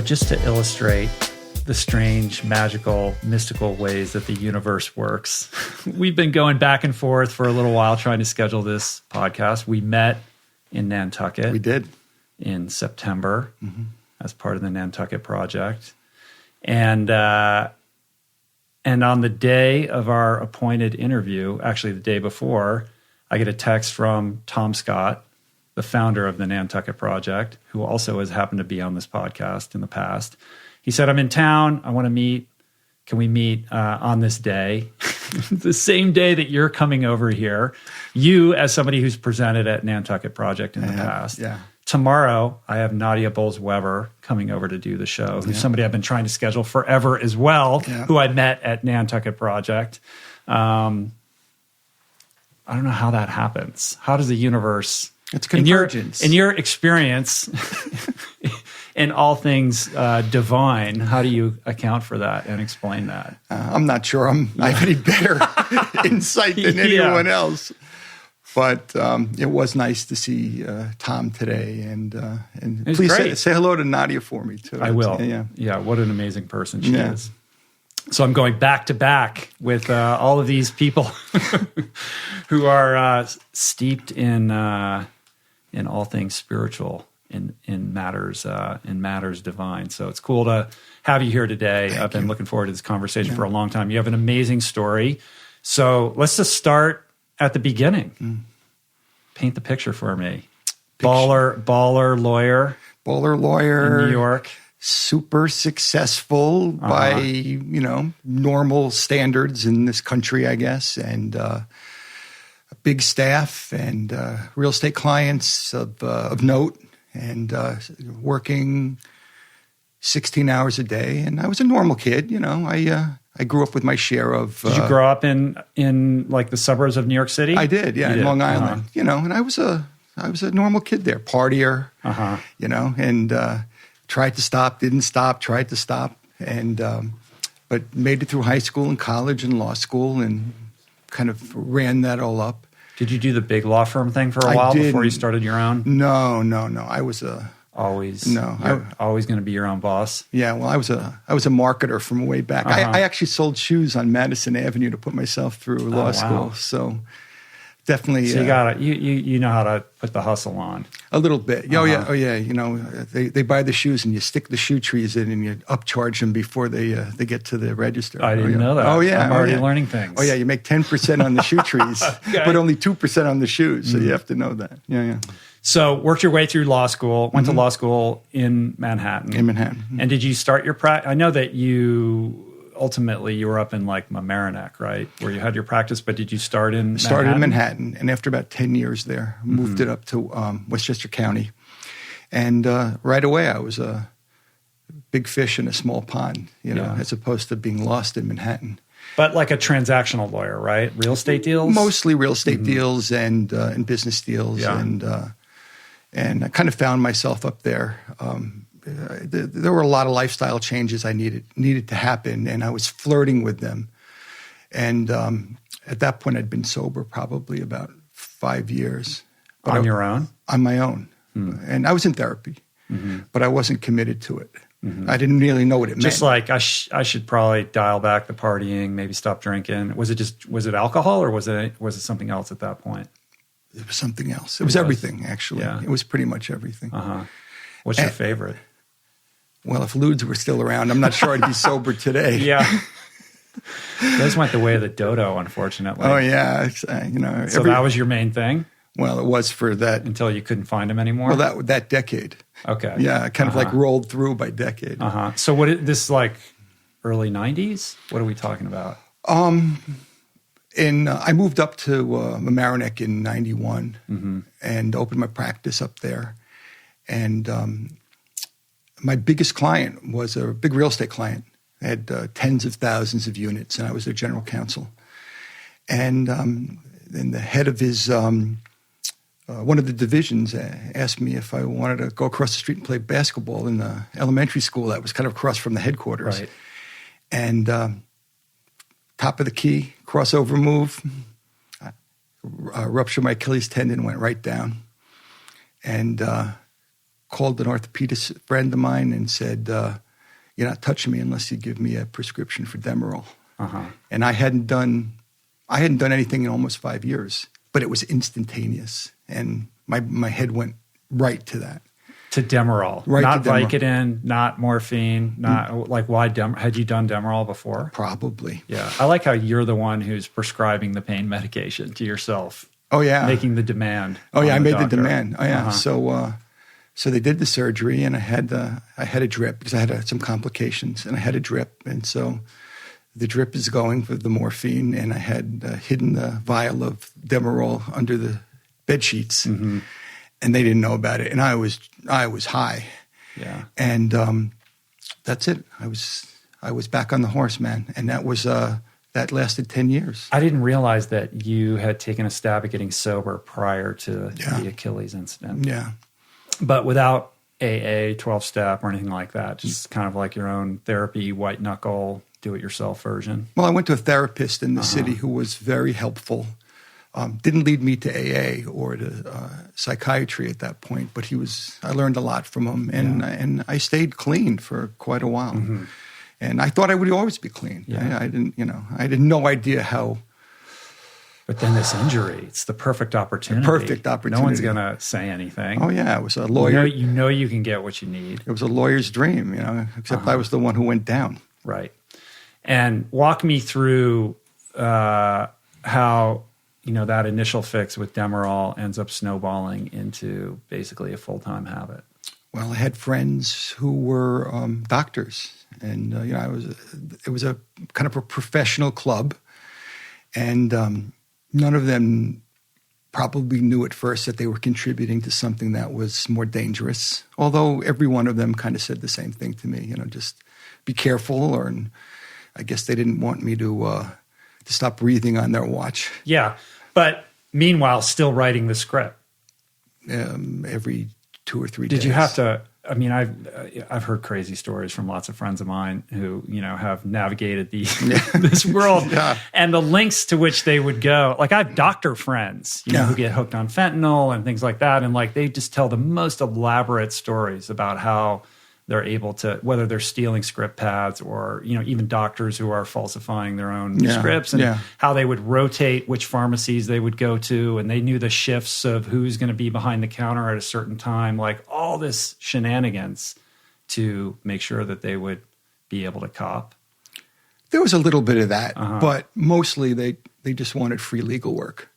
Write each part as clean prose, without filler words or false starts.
just to illustrate the strange, magical, mystical ways that the universe works, we've been going back and forth for a little while trying to schedule this podcast. We met in Nantucket. We did. In September as part of the Nantucket Project. And on the day of our appointed interview, actually the day before, I get a text from Tom Scott, the founder of the Nantucket Project, who also has happened to be on this podcast in the past. He said, I'm in town. I want to meet. Can we meet on this day? The same day that you're coming over here. You, as somebody who's presented at Nantucket Project in the past. Yeah. Tomorrow, I have Nadia Bowles-Weber coming over to do the show, who's somebody I've been trying to schedule forever as well, who I met at Nantucket Project. I don't know how that happens. How does the universe... It's convergence. In your experience, in all things divine, how do you account for that and explain that? I'm not sure I have any better insight than anyone else. But it was nice to see Tom today, and please say hello to Nadia for me too. I will. Yeah, what an amazing person she is. So I'm going back to back with all of these people who are steeped in all things spiritual, in matters divine. So it's cool to have you here today. I've been looking forward to this conversation for a long time. You have an amazing story. So let's just start at the beginning. Paint the picture for me. Baller lawyer. In New York. Super successful by, normal standards in this country, I guess. And a big staff and real estate clients of note, and working 16 hours a day. And I was a normal kid, I grew up with my share of... Did you grow up in like the suburbs of New York City? I did, in Long Island. And I was a normal kid there, partier, and tried to stop, didn't stop, tried to stop, and but made it through high school and college and law school, and kind of ran that all up. Did you do the big law firm thing for a while before you started your own? No. I was always going to be your own boss. Yeah, well, I was a marketer from way back. I actually sold shoes on Madison Avenue to put myself through law school. So definitely. So you know how to put the hustle on a little bit. Oh yeah. They buy the shoes and you stick the shoe trees in and you upcharge them before they get to the register. I didn't know that. Oh yeah, I'm already learning things. Oh yeah, you make 10% on the shoe trees, but only 2% on the shoes. So you have to know that. Yeah. So worked your way through law school, went to law school in Manhattan. And did you start your practice? I know that you were up in like Mamaroneck, right? Where you had your practice, but did you start in Manhattan? Started in Manhattan, and after about 10 years there, moved it up to Westchester County. And right away, I was a big fish in a small pond, as opposed to being lost in Manhattan. But like a transactional lawyer, right? Real estate deals? Mostly real estate deals and business deals. Yeah. And I kind of found myself up there. There were a lot of lifestyle changes I needed to happen, and I was flirting with them. And at that point, I'd been sober probably about 5 years. On your own? On my own. And I was in therapy, but I wasn't committed to it. I didn't really know what it meant. Just like I should probably dial back the partying, maybe stop drinking. Was it alcohol, or was it something else at that point? It was something else. It was everything, actually. Yeah. It was pretty much everything. What's your favorite? Well, if Ludes were still around, I'm not sure I'd be sober today. Yeah. Those went the way of the dodo, unfortunately. Oh, yeah. So that was your main thing? Well, it was for that. Until you couldn't find them anymore? Well, that decade. Okay. Yeah, kind of like rolled through by decade. So this like early 90s? What are we talking about? I moved up to Mamaroneck in 91 and opened my practice up there. And my biggest client was a big real estate client. I had tens of thousands of units, and I was their general counsel. And then the head of his one of the divisions asked me if I wanted to go across the street and play basketball in the elementary school that was kind of across from the headquarters. Right. And top of the key, crossover move, ruptured my Achilles tendon, went right down. And called an orthopedist friend of mine and said, "You're not touching me unless you give me a prescription for Demerol." And I hadn't done anything in almost 5 years, but it was instantaneous, and my head went right to that. To Demerol, right? Not to Demerol. Vicodin, not morphine, not like why had you done Demerol before? Probably. Yeah, I like how you're the one who's prescribing the pain medication to yourself. Oh yeah, making the demand. Oh yeah, I made doctor. the demand. Oh yeah, so they did the surgery, and I had a drip because I had some complications, and I had a drip, and so the drip is going for the morphine, and I had hidden the vial of Demerol under the bed sheets. And they didn't know about it, and I was high. Yeah. And that's it. I was back on the horse, man, and that lasted 10 years. I didn't realize that you had taken a stab at getting sober prior to the Achilles incident. Yeah. But without AA, 12-step, or anything like that, just kind of like your own therapy, white knuckle, do-it-yourself version. Well, I went to a therapist in the city who was very helpful. Didn't lead me to AA or to psychiatry at that point, but I learned a lot from him, and I stayed clean for quite a while. And I thought I would always be clean. Yeah. I had no idea how. But then this injury, it's the perfect opportunity. No one's going to say anything. Oh yeah, it was a lawyer. You know you can get what you need. It was a lawyer's dream, except I was the one who went down. Right. And walk me through how that initial fix with Demerol ends up snowballing into basically a full-time habit. Well, I had friends who were doctors, and it was a kind of a professional club, and none of them probably knew at first that they were contributing to something that was more dangerous. Although every one of them kind of said the same thing to me, just be careful, and I guess they didn't want me to stop breathing on their watch. Yeah. But meanwhile, still writing the script. Every 2 or 3 days. Did you have to? I mean, I've heard crazy stories from lots of friends of mine who have navigated this world, and the lengths to which they would go. Like I have doctor friends, who get hooked on fentanyl and things like that, and like they just tell the most elaborate stories about how they're able to, whether they're stealing script pads or, even doctors who are falsifying their own scripts, and how they would rotate which pharmacies they would go to. And they knew the shifts of who's going to be behind the counter at a certain time, like all this shenanigans to make sure that they would be able to cop. There was a little bit of that, but mostly they just wanted free legal work.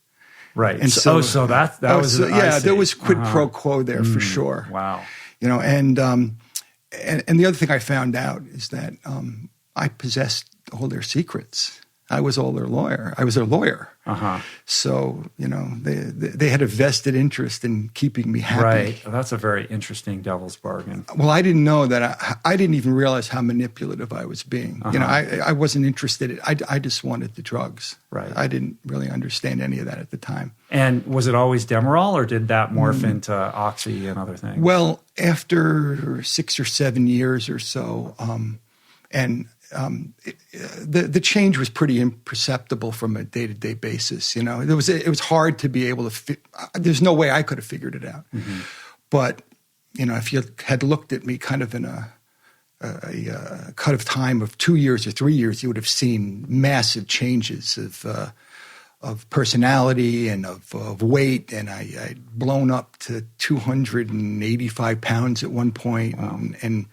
Right. And so that was there was quid pro quo there for sure. Wow. And the other thing I found out is that I possessed all their secrets. I was all their lawyer. I was their lawyer. So, they had a vested interest in keeping me happy. Right. Well, that's a very interesting devil's bargain. Well, I didn't know that. I didn't even realize how manipulative I was being. I wasn't interested. I just wanted the drugs. Right. I didn't really understand any of that at the time. And was it always Demerol, or did that morph into Oxy and other things? Well, after 6 or 7 years or so, the change was pretty imperceptible from a day-to-day basis. It was hard to be able to. There's no way I could have figured it out. But if you had looked at me kind of in a cut of time of 2 years or 3 years, you would have seen massive changes of personality and of weight, and I'd blown up to 285 pounds at one point, and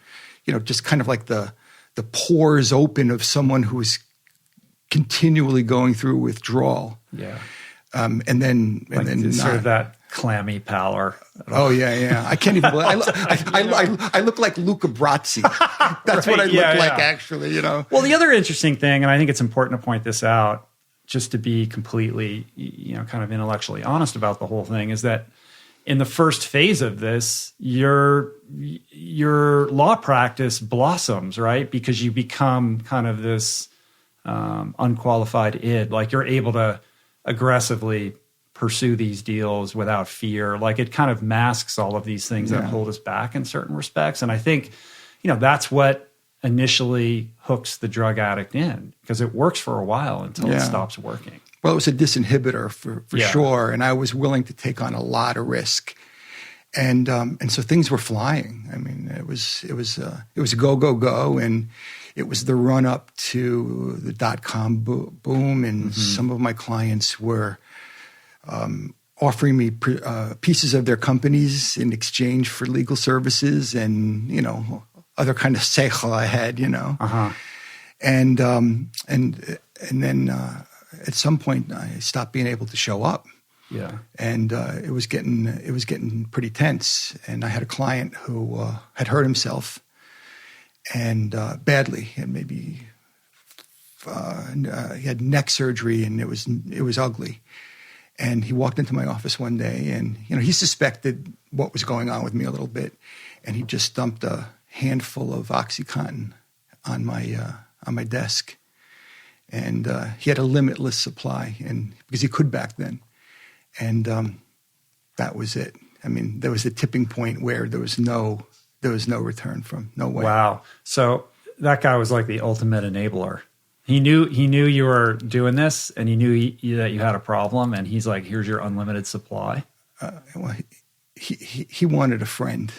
just kind of like the pores open of someone who is continually going through withdrawal. Yeah. And then sort of that clammy pallor. Oh yeah. I can't even. I look like Luca Brasi. That's right, what I look like, actually. Well, the other interesting thing, and I think it's important to point this out, just to be completely, kind of intellectually honest about the whole thing, is that in the first phase of this, your law practice blossoms, right? Because you become kind of this unqualified id. Like you're able to aggressively pursue these deals without fear. Like it kind of masks all of these things that hold us back in certain respects. And I think, that's what initially hooks the drug addict in, because it works for a while until it stops working. Well, it was a disinhibitor for sure, and I was willing to take on a lot of risk. And so things were flying. I mean, it was a go, and it was the run up to the .com boom, and some of my clients were offering me pieces of their companies in exchange for legal services, and other kind of seichel I had, and then at some point I stopped being able to show up. Yeah, and it was getting pretty tense. And I had a client who had hurt himself, and badly, and maybe he had neck surgery, and it was ugly. And he walked into my office one day, and he suspected what was going on with me a little bit, and he just dumped a handful of OxyContin on my desk, and he had a limitless supply, and because he could back then. And that was it. I mean, there was the tipping point where there was no return from, no way. Wow. So that guy was like the ultimate enabler. He knew you were doing this, and he knew that you had a problem, and he's like, "Here's your unlimited supply." Well, he wanted a friend.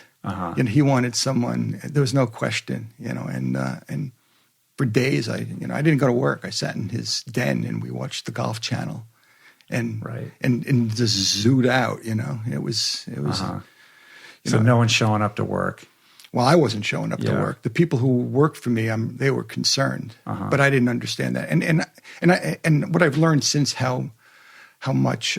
He wanted someone. There was no question. And for days, I didn't go to work. I sat in his den and we watched the Golf Channel. And just zooed out, It was. So no one's showing up to work. Well, I wasn't showing up to work. The people who worked for me, they were concerned, but I didn't understand that. And what I've learned since how much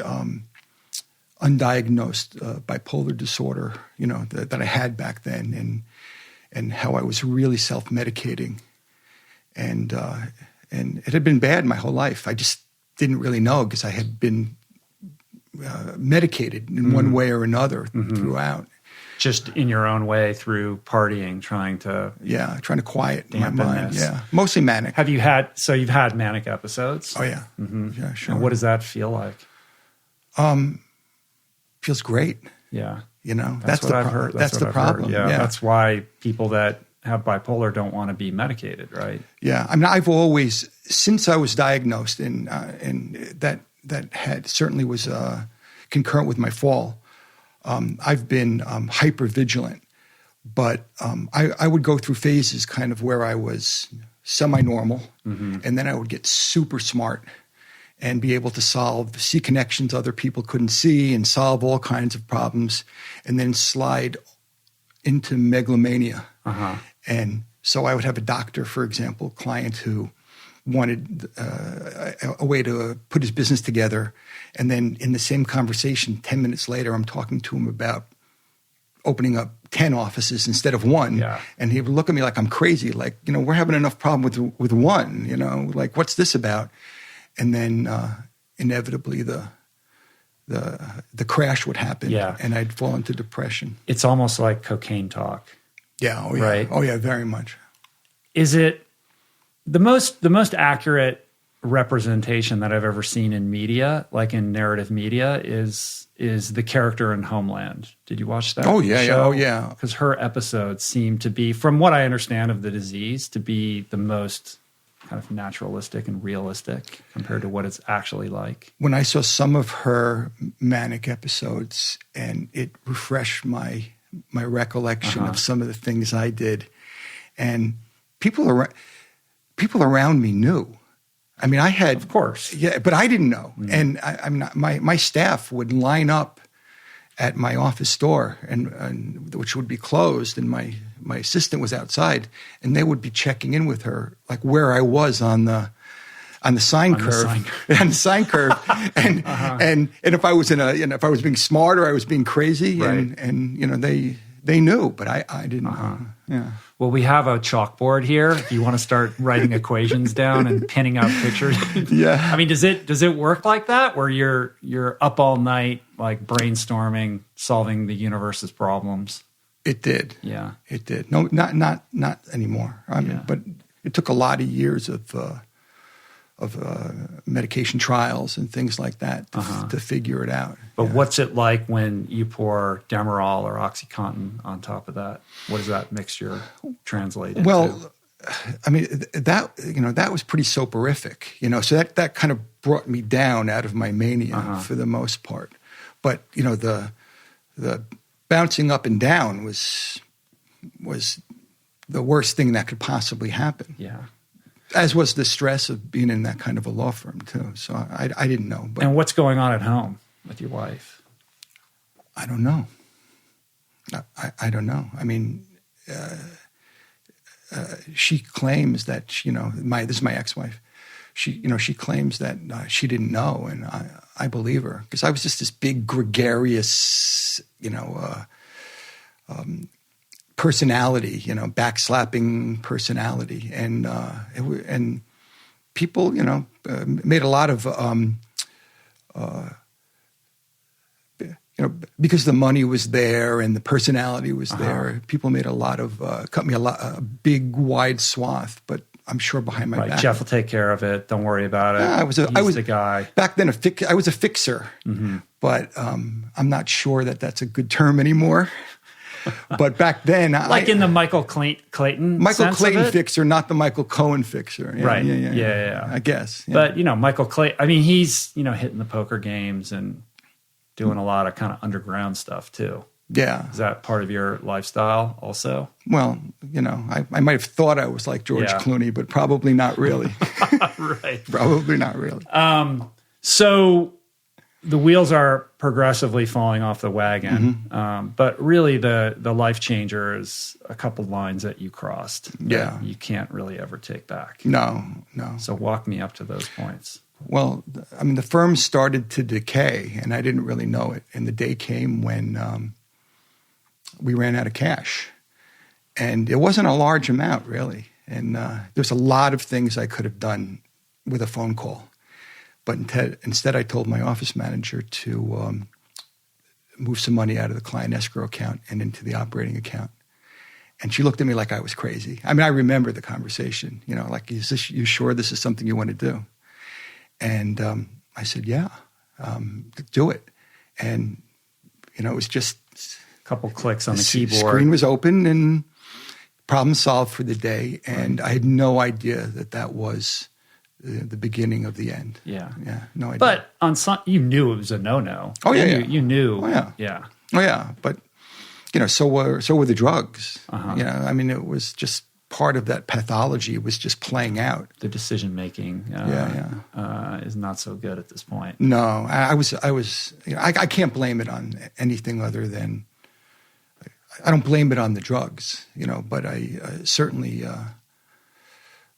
undiagnosed bipolar disorder, that I had back then, and how I was really self-medicating, and it had been bad my whole life. I just didn't really know because I had been medicated in one way or another throughout. Just in your own way through partying, trying to quiet my mind. This. Yeah, mostly manic. You've had manic episodes? Oh yeah, yeah, sure. And what does that feel like? Feels great. Yeah, that's what I've heard. That's the problem. Yeah, that's why people that have bipolar don't want to be medicated, right? Yeah, I mean, I've always, since I was diagnosed, and that had certainly was concurrent with my fall. I've been hyper vigilant, but I would go through phases kind of where I was semi-normal, and then I would get super smart and be able to see connections other people couldn't see, and solve all kinds of problems, and then slide into megalomania. And so I would have a doctor, for example, client who wanted a way to put his business together. And then in the same conversation, 10 minutes later, I'm talking to him about opening up 10 offices instead of one. Yeah. And he would look at me like I'm crazy. Like, we're having enough problem with one, like, what's this about? And then inevitably the crash would happen. Yeah. And I'd fall into depression. It's almost like cocaine talk. Yeah. Oh, yeah. Right? Oh, yeah, very much. Is it the most accurate representation that I've ever seen in media, like in narrative media, is the character in Homeland? Did you watch that? Oh, yeah. show? Oh, yeah. Because her episodes seem to be, from what I understand of the disease, to be the most kind of naturalistic and realistic compared to what it's actually like. When I saw some of her manic episodes, and it refreshed my recollection of some of the things I did, and people around me knew. I mean, I had, of course, yeah, but I didn't know. And I mean, my staff would line up at my office door, and which would be closed, and my assistant was outside, and they would be checking in with her, like where I was on the sine curve, and if I was if I was being smart or I was being crazy, right. and they knew, but I didn't. Yeah. Well, we have a chalkboard here. If you want to start writing equations down and pinning out pictures. Yeah. I mean, does it work like that, where you're up all night, like brainstorming, solving the universe's problems? It did. Yeah. It did. No, not anymore. I mean, but it took a lot of years of medication trials and things like that to figure it out. But what's it like when you pour Demerol or OxyContin on top of that? What does that mixture translate into? Well, I mean, that was pretty soporific, so that kind of brought me down out of my mania for the most part. But, the bouncing up and down was the worst thing that could possibly happen. Yeah. As was the stress of being in that kind of a law firm too. So I didn't know. But And what's going on at home with your wife? I don't know. I don't know. I mean, she claims that, this is my ex-wife. She claims that she didn't know, and I believe her, because I was just this big gregarious, personality, backslapping personality, and people, made a lot of, because the money was there and the personality was there. People made a lot of cut me a big wide swath, but I'm sure behind my back, Jeff will take care of it. Don't worry about it. I was the guy back then. I was a fixer, but I'm not sure that that's a good term anymore. But back then, in the Michael Clayton fixer, not the Michael Cohen fixer. Yeah, right? Yeah. I guess. Yeah. But Michael Clayton. I mean, he's hitting the poker games and doing a lot of kind of underground stuff too. Yeah. Is that part of your lifestyle also? Well, I might have thought I was like George Clooney, but probably not really. Right. Probably not really. So the wheels are progressively falling off the wagon. But really the life changer is a couple lines that you crossed. Yeah. You can't really ever take back. No. So walk me up to those points. Well, I mean, the firm started to decay, and I didn't really know it. And the day came when we ran out of cash. And it wasn't a large amount, really. And there's a lot of things I could have done with a phone call. But instead I told my office manager to move some money out of the client escrow account and into the operating account. And she looked at me like I was crazy. I mean, I remember the conversation, like, you sure this is something you want to do? And I said, yeah, do it. And, it was just a couple clicks on the keyboard. The screen was open and problem solved for the day. And I had no idea that was the beginning of the end. Yeah. Yeah, no idea. But on some, you knew it was a no-no. Oh, yeah. You knew. Oh, yeah. Yeah. Oh, yeah. But, so were the drugs. I mean, it was just part of that pathology was just playing out. The decision-making is not so good at this point. No, I was I can't blame it on anything other than, I don't blame it on the drugs, but I certainly,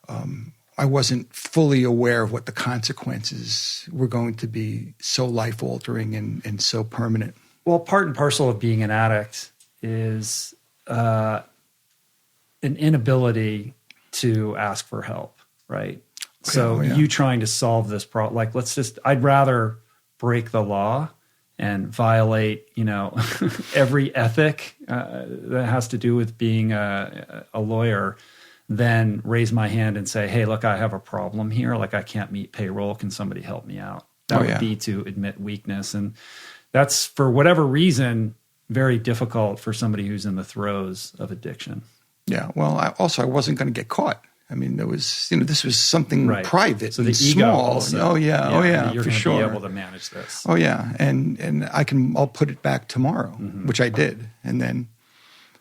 I wasn't fully aware of what the consequences were going to be so life-altering and so permanent. Well, part and parcel of being an addict is an inability to ask for help, right? So you trying to solve this problem, like, I'd rather break the law and violate, every ethic that has to do with being a lawyer than raise my hand and say, hey, look, I have a problem here. Like, I can't meet payroll. Can somebody help me out? That would be to admit weakness. And that's, for whatever reason, very difficult for somebody who's in the throes of addiction. Yeah. Well, I wasn't going to get caught. I mean, there was, this was something private, so the and ego small. Also, oh yeah, you're for going sure. to be able to manage this. Oh yeah, and I'll put it back tomorrow, which I did, and then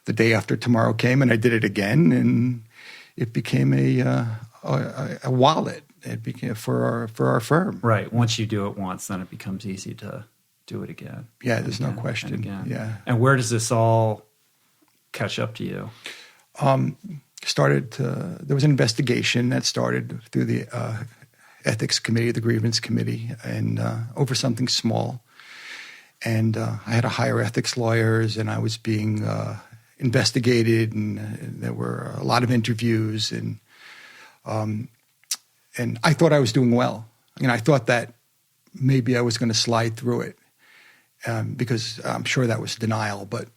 the day after tomorrow came, and I did it again, and it became a wallet. It became for our firm. Right. Once you do it once, then it becomes easy to do it again. Yeah, there's no question. Yeah. And where does this all catch up to you? There was an investigation that started through the ethics committee, the grievance committee, and over something small. And I had to hire ethics lawyers, and I was being investigated, and there were a lot of interviews, and I thought I was doing well. I thought that maybe I was going to slide through it, because I'm sure that was denial, but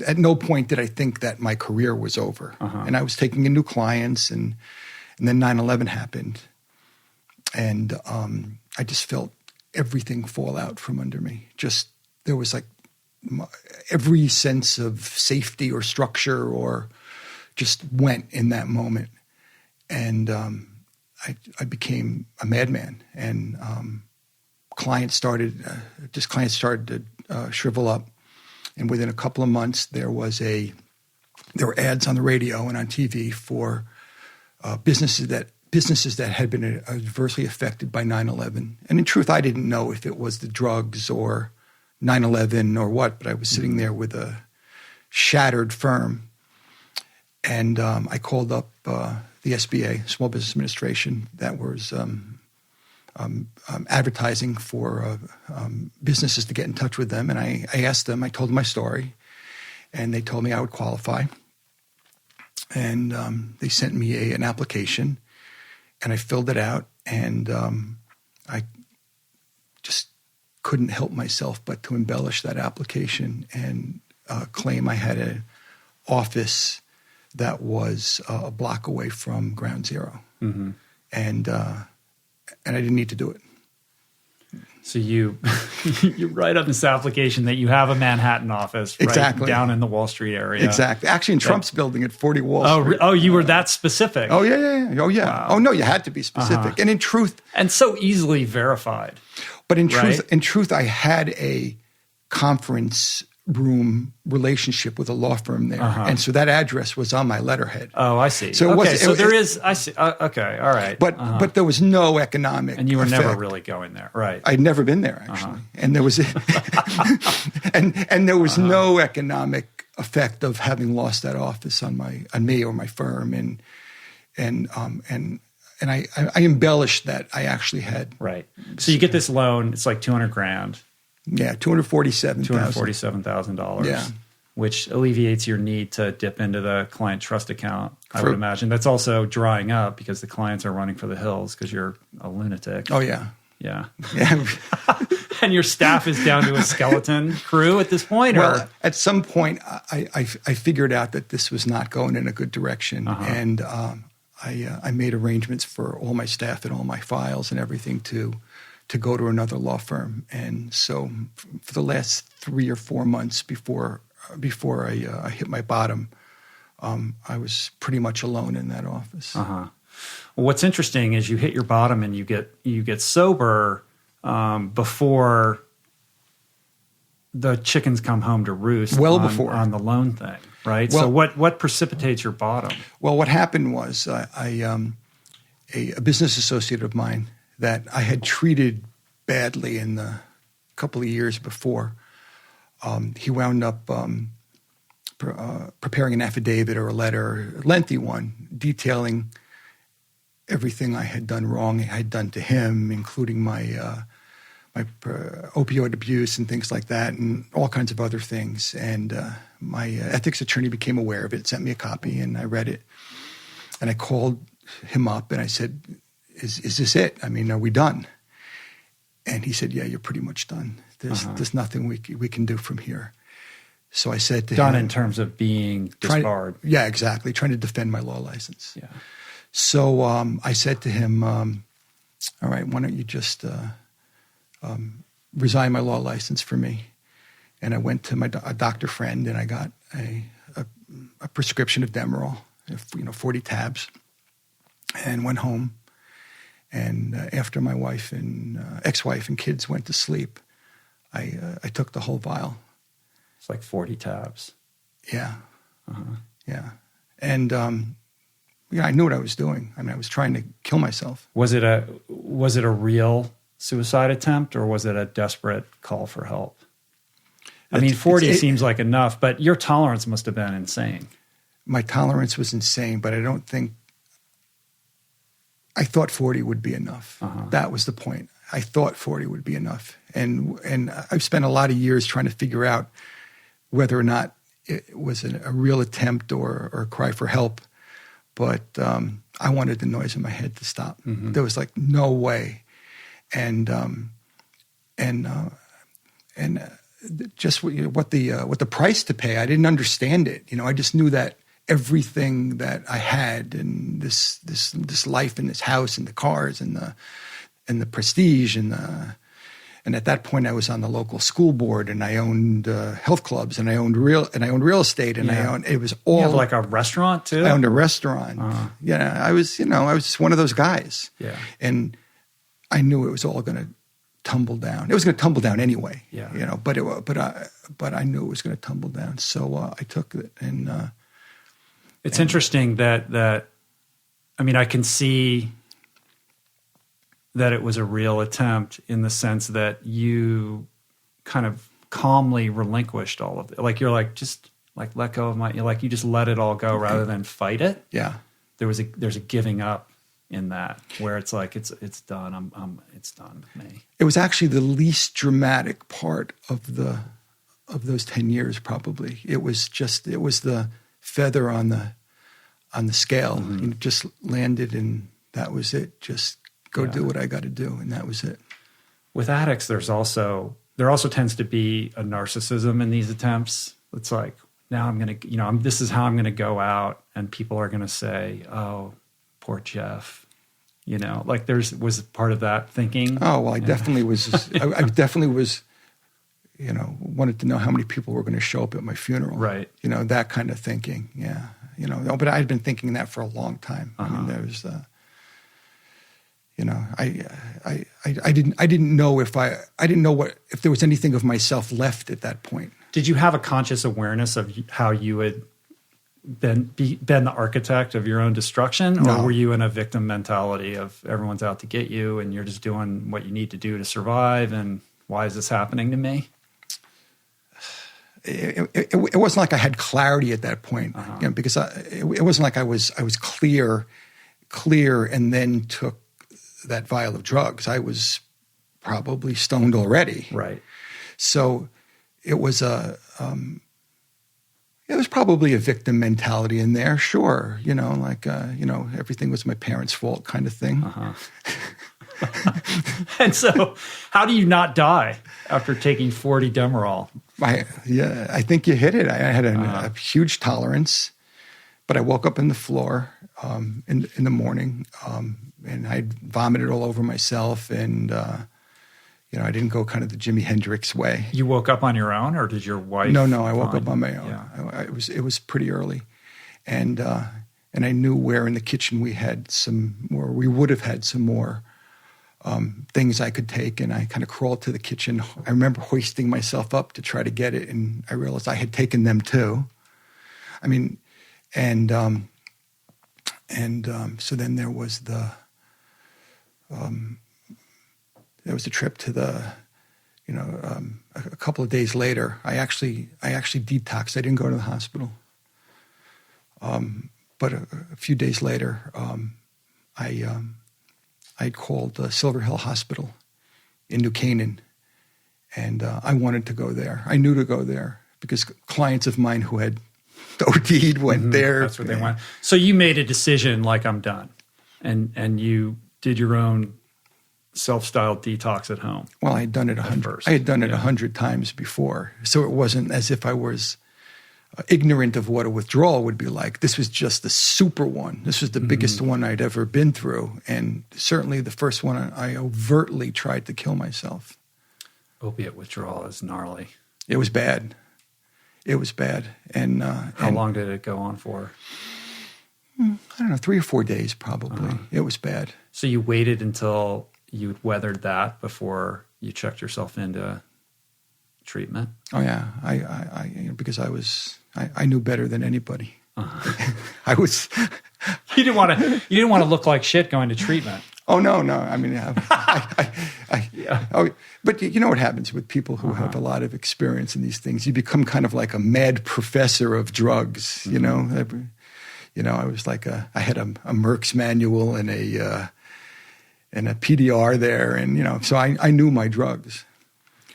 at no point did I think that my career was over. And I was taking in new clients, and then 9/11 happened. And I just felt everything fall out from under me. There was like every sense of safety or structure or just went in that moment. And I became a madman. And clients started to shrivel up. And within a couple of months, there were ads on the radio and on TV for businesses that had been adversely affected by 9/11. And in truth, I didn't know if it was the drugs or 9/11 or what, but I was sitting there with a shattered firm. And I called up the SBA, Small Business Administration, that was advertising for businesses to get in touch with them. And I asked them, I told them my story, and they told me I would qualify. And they sent me an application, and I filled it out, and I just couldn't help myself but to embellish that application and claim I had an office that was a block away from Ground Zero. Mm-hmm. And I didn't need to do it. So you write up this application that you have a Manhattan office right down in the Wall Street area. Exactly. Actually, in Trump's building at 40 Wall Street. Oh, you were that specific? Oh, yeah. Oh, yeah. Wow. Oh, no, you had to be specific. And in truth... And so easily verified. But in truth, I had a conference room relationship with a law firm there. And so that address was on my letterhead. Oh, I see. So I see. Okay, all right. But there was no economic And you were effect. never really going there, right? I'd never been there, actually. And there was and there was no economic effect of having lost that office on me or my firm. And I embellished that I actually had. Right. So you get this loan, it's like $200,000. Yeah, $247,000. Yeah. Which alleviates your need to dip into the client trust account, I would imagine. That's also drying up because the clients are running for the hills because you're a lunatic. Oh, yeah. Yeah. Yeah. And your staff is down to a skeleton crew at this point? Well, at some point, I figured out that this was not going in a good direction. And I made arrangements for all my staff and all my files and everything to go to another law firm. And so for the last 3 or 4 months before I hit my bottom, I was pretty much alone in that office. Well, what's interesting is you hit your bottom and you get sober before the chickens come home to roost. Before on the loan thing, right? Well, so what precipitates your bottom? Well, what happened was a business associate of mine that I had treated badly in the couple of years before, he wound up preparing an affidavit or a letter, a lengthy one, detailing everything I had done wrong, I had done to him, including my opioid abuse and things like that, and all kinds of other things. And my ethics attorney became aware of it, sent me a copy, and I read it. And I called him up and I said, Is this it? I mean, are we done? And he said, yeah, you're pretty much done. There's nothing we can do from here. So I said to him... Done in terms of being disbarred. Yeah, exactly. Trying to defend my law license. Yeah. So I said to him, all right, why don't you just resign my law license for me? And I went to a doctor friend and I got a prescription of Demerol, 40 tabs, and went home. And after my wife and ex-wife and kids went to sleep, I took the whole vial. It's like 40 tabs. Yeah. Yeah. And I knew what I was doing. I mean, I was trying to kill myself. Was it a real suicide attempt, or was it a desperate call for help? I mean, 40 seems like enough, but your tolerance must have been insane. My tolerance was insane, but I thought 40 would be enough. That was the point. I thought 40 would be enough. And I've spent a lot of years trying to figure out whether or not it was a real attempt or a cry for help. But I wanted the noise in my head to stop. There was like no way. And just what the price to pay, I didn't understand it. I just knew that everything that I had, and this life in this house and the cars and the prestige and at that point I was on the local school board, and I owned health clubs, and I owned real estate, and it was all. You have like a restaurant too? I owned a restaurant. Yeah, I was one of those guys. Yeah, and I knew it was all going to tumble down. It was going to tumble down anyway. Yeah. But I knew it was going to tumble down. So I took it, and it's interesting that I mean, I can see that it was a real attempt in the sense that you kind of calmly relinquished all of it. Like you're like, just like let go of you just let it all go rather than fight it. Yeah. There's a giving up in that where it's like, it's done. It's done with me. It was actually the least dramatic part of those 10 years. Probably it was the feather on the scale. Mm-hmm. It just landed, and that was it. Just go do what I got to do, and that was it. With addicts, there also tends to be a narcissism in these attempts. It's like, now I'm going to, this is how I'm going to go out, and people are going to say, "Oh, poor Jeff." Like was part of that thinking. Oh well, I definitely was. I definitely was. Wanted to know how many people were going to show up at my funeral. Right. That kind of thinking. Yeah. But I had been thinking that for a long time. I mean, there was. I didn't know if there was anything of myself left at that point. Did you have a conscious awareness of how you had been the architect of your own destruction, or were you in a victim mentality of everyone's out to get you and you're just doing what you need to do to survive? And why is this happening to me? It wasn't like I had clarity at that point, because it wasn't like I was clear, and then took that vial of drugs. I was probably stoned already. Right. So it was probably a victim mentality in there. Sure. Everything was my parents' fault kind of thing. And so how do you not die after taking 40 Demerol? I think you hit it. I had a huge tolerance, but I woke up in the floor in the morning, and I vomited all over myself, and I didn't go kind of the Jimi Hendrix way. You woke up on your own, or did your wife? No, I woke up on my own. Yeah. It was pretty early, and I knew where in the kitchen we would have had some more things I could take, and I kind of crawled to the kitchen. I remember hoisting myself up to try to get it, and I realized I had taken them too. I mean, and so then there was the trip to the, a couple of days later. I actually detoxed. I didn't go to the hospital, but a few days later, I called Silver Hill Hospital in New Canaan, and I wanted to go there. I knew to go there because clients of mine who had OD'd went there. That's what they want. So you made a decision, like, I'm done, and you did your own self-styled detox at home. Well, I had done it 100. I had done it 100 times before, so it wasn't as if I was ignorant of what a withdrawal would be like. This was just the super one. This was the biggest one I'd ever been through, and certainly the first one I overtly tried to kill myself. Opiate withdrawal is gnarly. It was bad. It was bad. And how long did it go on for? I don't know, 3 or 4 days probably. It was bad. So you waited until you weathered that before you checked yourself into treatment? Oh yeah, I because I knew better than anybody. I was. You didn't want to look like shit going to treatment. Oh no! I mean, but you know what happens with people who have a lot of experience in these things? You become kind of like a mad professor of drugs. You know, I was like I had a Merck's manual and a PDR there, and so I knew my drugs.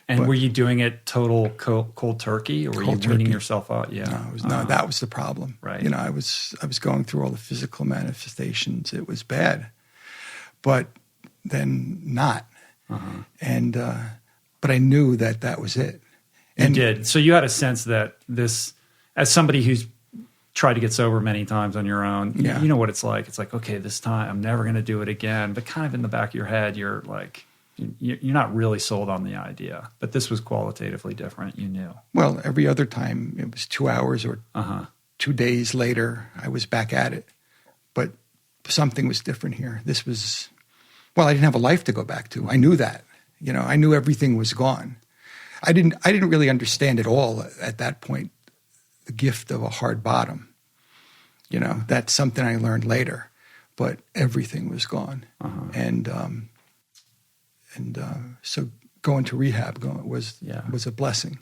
And were you doing it total cold turkey, or were you weaning yourself out? Yeah, no, that was the problem. Right. I was going through all the physical manifestations. It was bad, but then not. And but I knew that was it. And you did. So you had a sense that this, as somebody who's tried to get sober many times on your own, you know what it's like. It's like, okay, this time I'm never going to do it again. But kind of in the back of your head, you're like, you're not really sold on the idea. But this was qualitatively different. You knew. Well, every other time it was 2 hours or 2 days later, I was back at it. But something was different here. This was, I didn't have a life to go back to. I knew that. You know, I knew everything was gone. I didn't really understand at all at that point the gift of a hard bottom. You know, that's something I learned later, but everything was gone. So going to rehab was a blessing.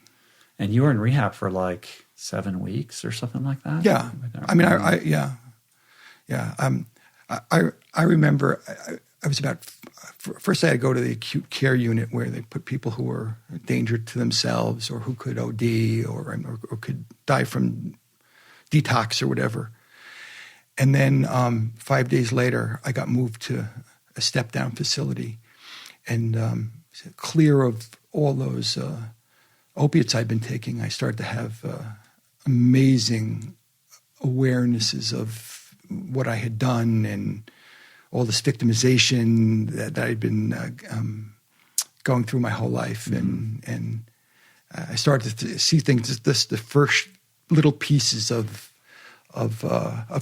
And you were in rehab for like 7 weeks or something like that? Yeah. I mean, I remember I was about, first I had to go to the acute care unit where they put people who were a danger to themselves or who could OD or could die from detox or whatever. And then 5 days later, I got moved to a step-down facility and clear of all those opiates I'd been taking, I started to have amazing awarenesses of what I had done and all this victimization that I'd been going through my whole life. And I started to see things, the first little pieces of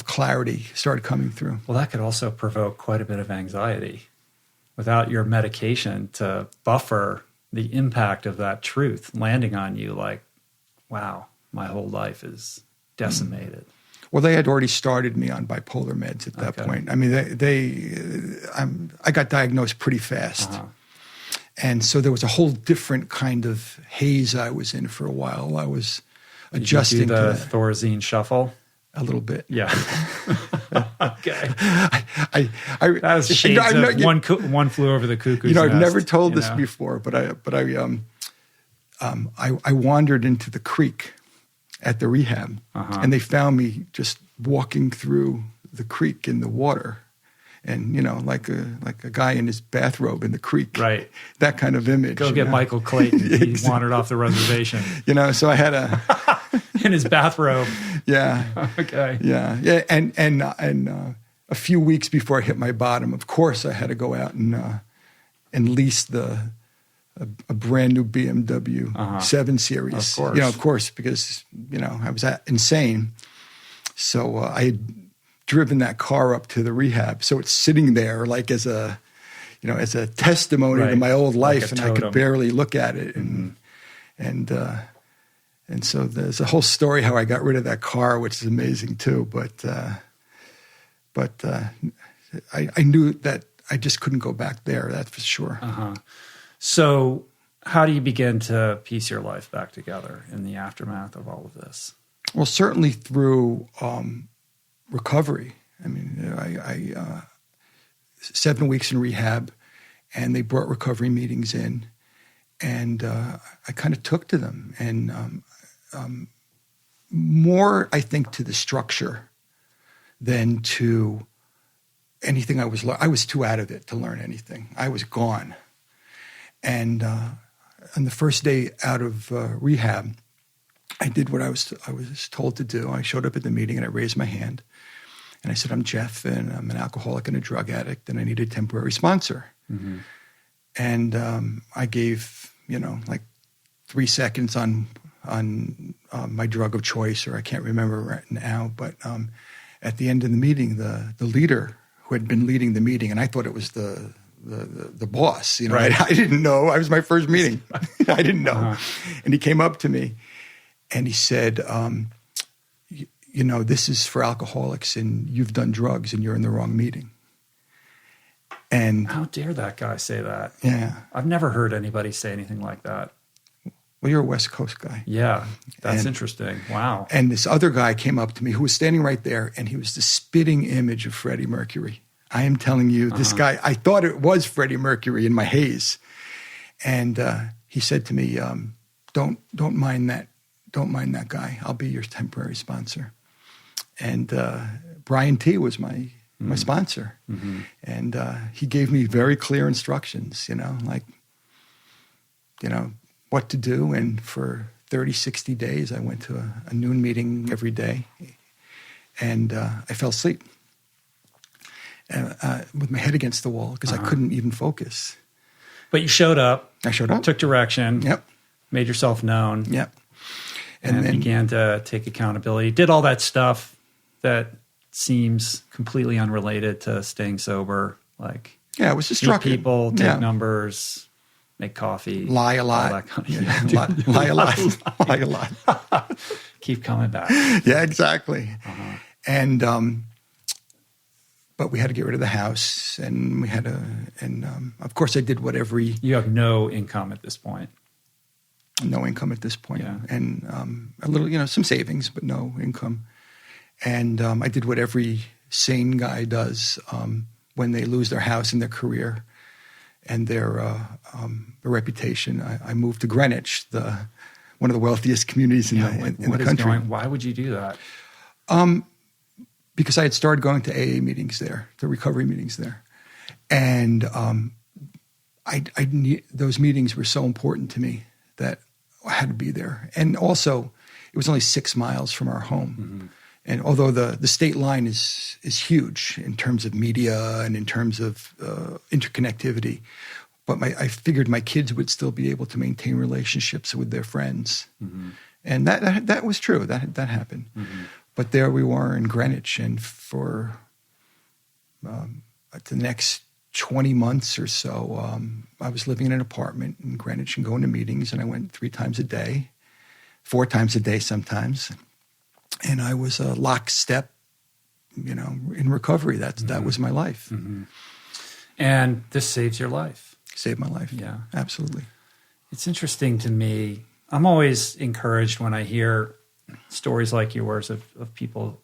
clarity started coming through. Well, that could also provoke quite a bit of anxiety without your medication to buffer the impact of that truth landing on you like, wow, my whole life is decimated. Well, they had already started me on bipolar meds at that point. I mean, I got diagnosed pretty fast. And so there was a whole different kind of haze I was in for a while. I was adjusting to the to Thorazine shuffle. A little bit. Yeah. Okay. I that was shades of one flew over the cuckoo's nest. I've never told this before, but I wandered into the creek at the rehab, and they found me just walking through the creek in the water, and like a guy in his bathrobe in the creek, right? That kind of image. Go get Michael Clayton. He wandered off the reservation. So I had in his bathrobe. Yeah. Okay. Yeah. And a few weeks before I hit my bottom, of course, I had to go out and lease a brand new BMW 7 Series. Of course, because I was insane. So I had driven that car up to the rehab, so it's sitting there like as a testimony to my old life, and I could barely look at it, and so there's a whole story how I got rid of that car, which is amazing too. But I knew that I just couldn't go back there. That's for sure. So how do you begin to piece your life back together in the aftermath of all of this? Well, certainly through recovery. I mean, I 7 weeks in rehab, and they brought recovery meetings in, and I kind of took to them, and more, I think, to the structure than to anything I was too out of it to learn anything. I was gone. And on the first day out of rehab, I did what I was told to do. I showed up at the meeting and I raised my hand. And I said, I'm Jeff, and I'm an alcoholic and a drug addict, and I need a temporary sponsor. And I gave, like 3 seconds on my drug of choice, or I can't remember right now. But at the end of the meeting, the leader who had been leading the meeting, and I thought it was the boss, right. I didn't know. It was my first meeting. I didn't know. And he came up to me and he said, this is for alcoholics, and you've done drugs and you're in the wrong meeting. And how dare that guy say that? Yeah. I've never heard anybody say anything like that. Well, you're a West Coast guy. Yeah, that's interesting. Wow. And this other guy came up to me who was standing right there, and he was the spitting image of Freddie Mercury. I am telling you, this guy, I thought it was Freddie Mercury in my haze. And he said to me, don't mind that guy. I'll be your temporary sponsor. And Brian T. was my sponsor. And he gave me very clear instructions, what to do. And for 30, 60 days, I went to a noon meeting every day. And I fell asleep with my head against the wall because I couldn't even focus. But you showed up. I showed up. Took direction. Yep. Made yourself known. Yep. And then began to take accountability. Did all that stuff that seems completely unrelated to staying sober. Like, it was destructive. Meet people, take numbers, make coffee, lie a lot, all that kind of, lie a lot, lie a lot. Keep coming back. Yeah, exactly. And but we had to get rid of the house, and we had to, and of course I did what every. You have no income at this point. No income at this point, Yeah. and a little, some savings, but no income. And I did what every sane guy does when they lose their house and their career and their reputation. I moved to Greenwich, one of the wealthiest communities in the country. Why would you do that? Because I had started going to AA meetings there, to recovery meetings there, and I those meetings were so important to me that I had to be there. And also, it was only 6 miles from our home. Mm-hmm. And although the state line is huge in terms of media and in terms of interconnectivity, but I figured my kids would still be able to maintain relationships with their friends. Mm-hmm. And that was true. That happened. Mm-hmm. But there we were in Greenwich, and for the next 20 months or so, I was living in an apartment in Greenwich and going to meetings, and I went 3 times a day, 4 times a day sometimes. And I was a lockstep, in recovery. That was my life. Mm-hmm. And this saves your life. Saved my life. Yeah. Absolutely. It's interesting to me. I'm always encouraged when I hear stories like yours of people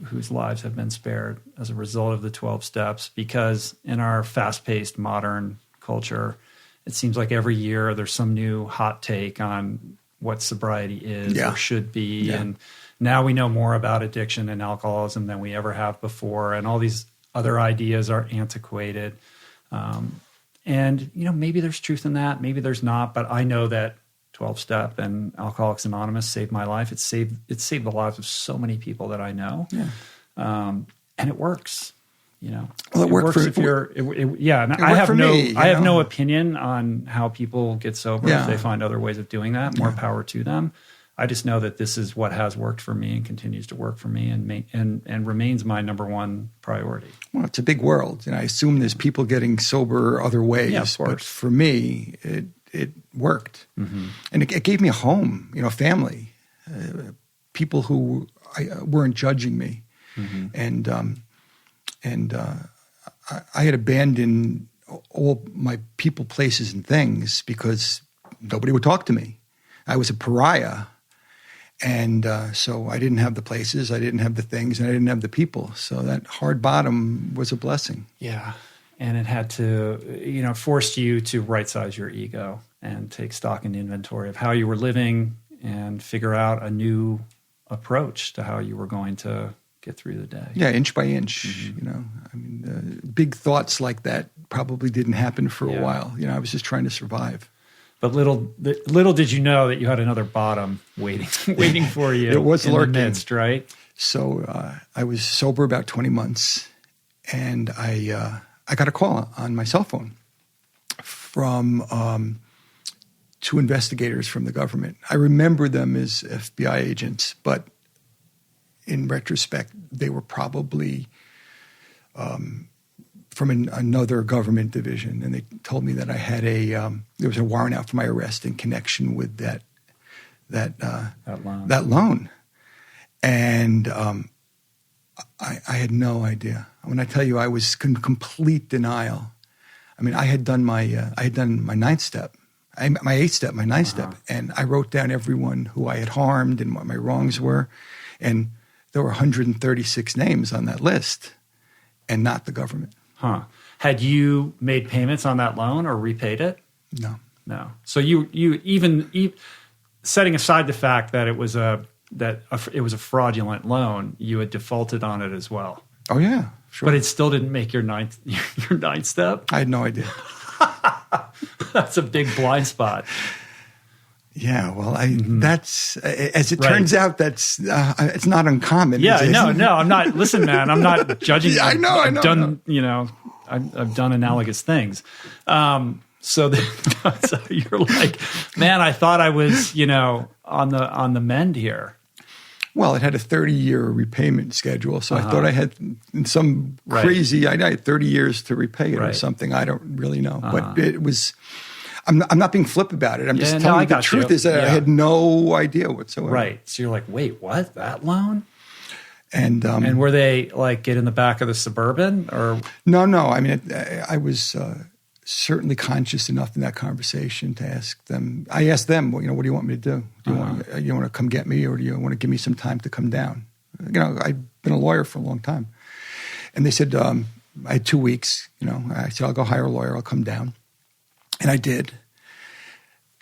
whose lives have been spared as a result of the 12 steps, because in our fast-paced modern culture, it seems like every year there's some new hot take on what sobriety is or should be. Yeah. And now we know more about addiction and alcoholism than we ever have before, and all these other ideas are antiquated. And maybe there's truth in that, maybe there's not, but I know that 12-step and Alcoholics Anonymous saved my life. It saved the lives of so many people that I know. Yeah. And it works. Well, it works if you're. I have no opinion on how people get sober if they find other ways of doing that. More power to them. I just know that this is what has worked for me and continues to work for me, and remains my number one priority. Well, it's a big world, and I assume there's people getting sober other ways. Yeah, of course. But for me, it worked, mm-hmm. and it gave me a home, family, people who weren't judging me, mm-hmm. and I had abandoned all my people, places, and things because nobody would talk to me. I was a pariah, and so I didn't have the places, I didn't have the things, and I didn't have the people. So that hard bottom was a blessing. Yeah. And it had to, forced you to right-size your ego and take stock and inventory of how you were living and figure out a new approach to how you were going to get through the day. Yeah, inch by inch, mm-hmm. Big thoughts like that probably didn't happen for a while. I was just trying to survive. But little did you know that you had another bottom waiting for you. It was lurking. The midst, right? So I was sober about 20 months, and I got a call on my cell phone from 2 investigators from the government. I remember them as FBI agents, but in retrospect, they were probably from another government division, and they told me that I had there was a warrant out for my arrest in connection with that loan. And I had no idea. When I tell you, I was in complete denial. I mean, I had done my 9th step, my 8th step, my 9th step, and I wrote down everyone who I had harmed and what my wrongs were, and there were 136 names on that list, and not the government. Huh? Had you made payments on that loan or repaid it? No. So you even setting aside the fact that it was a fraudulent loan, you had defaulted on it as well. Oh yeah, sure. But it still didn't make your ninth step? I had no idea. That's a big blind spot. Yeah, well, that's as it turns out. That's it's not uncommon. Yeah, no, I'm not. Listen, man, I'm not judging. Yeah, I know. I've done analogous things. So you're like, man, I thought I was, on the mend here. Well, it had a 30-year repayment schedule, so I thought I had some crazy. I had 30 years to repay it or something. I don't really know, but it was. I'm not being flip about it. I'm just telling you the truth is that I had no idea whatsoever. Right. So you're like, wait, what? That loan? And were they like get in the back of the Suburban or? No. I mean, I was certainly conscious enough in that conversation to ask them. I asked them, what do you want me to do? Do you want to come get me, or do you want to give me some time to come down? I've been a lawyer for a long time, and they said I had 2 weeks. I said I'll go hire a lawyer. I'll come down, and I did.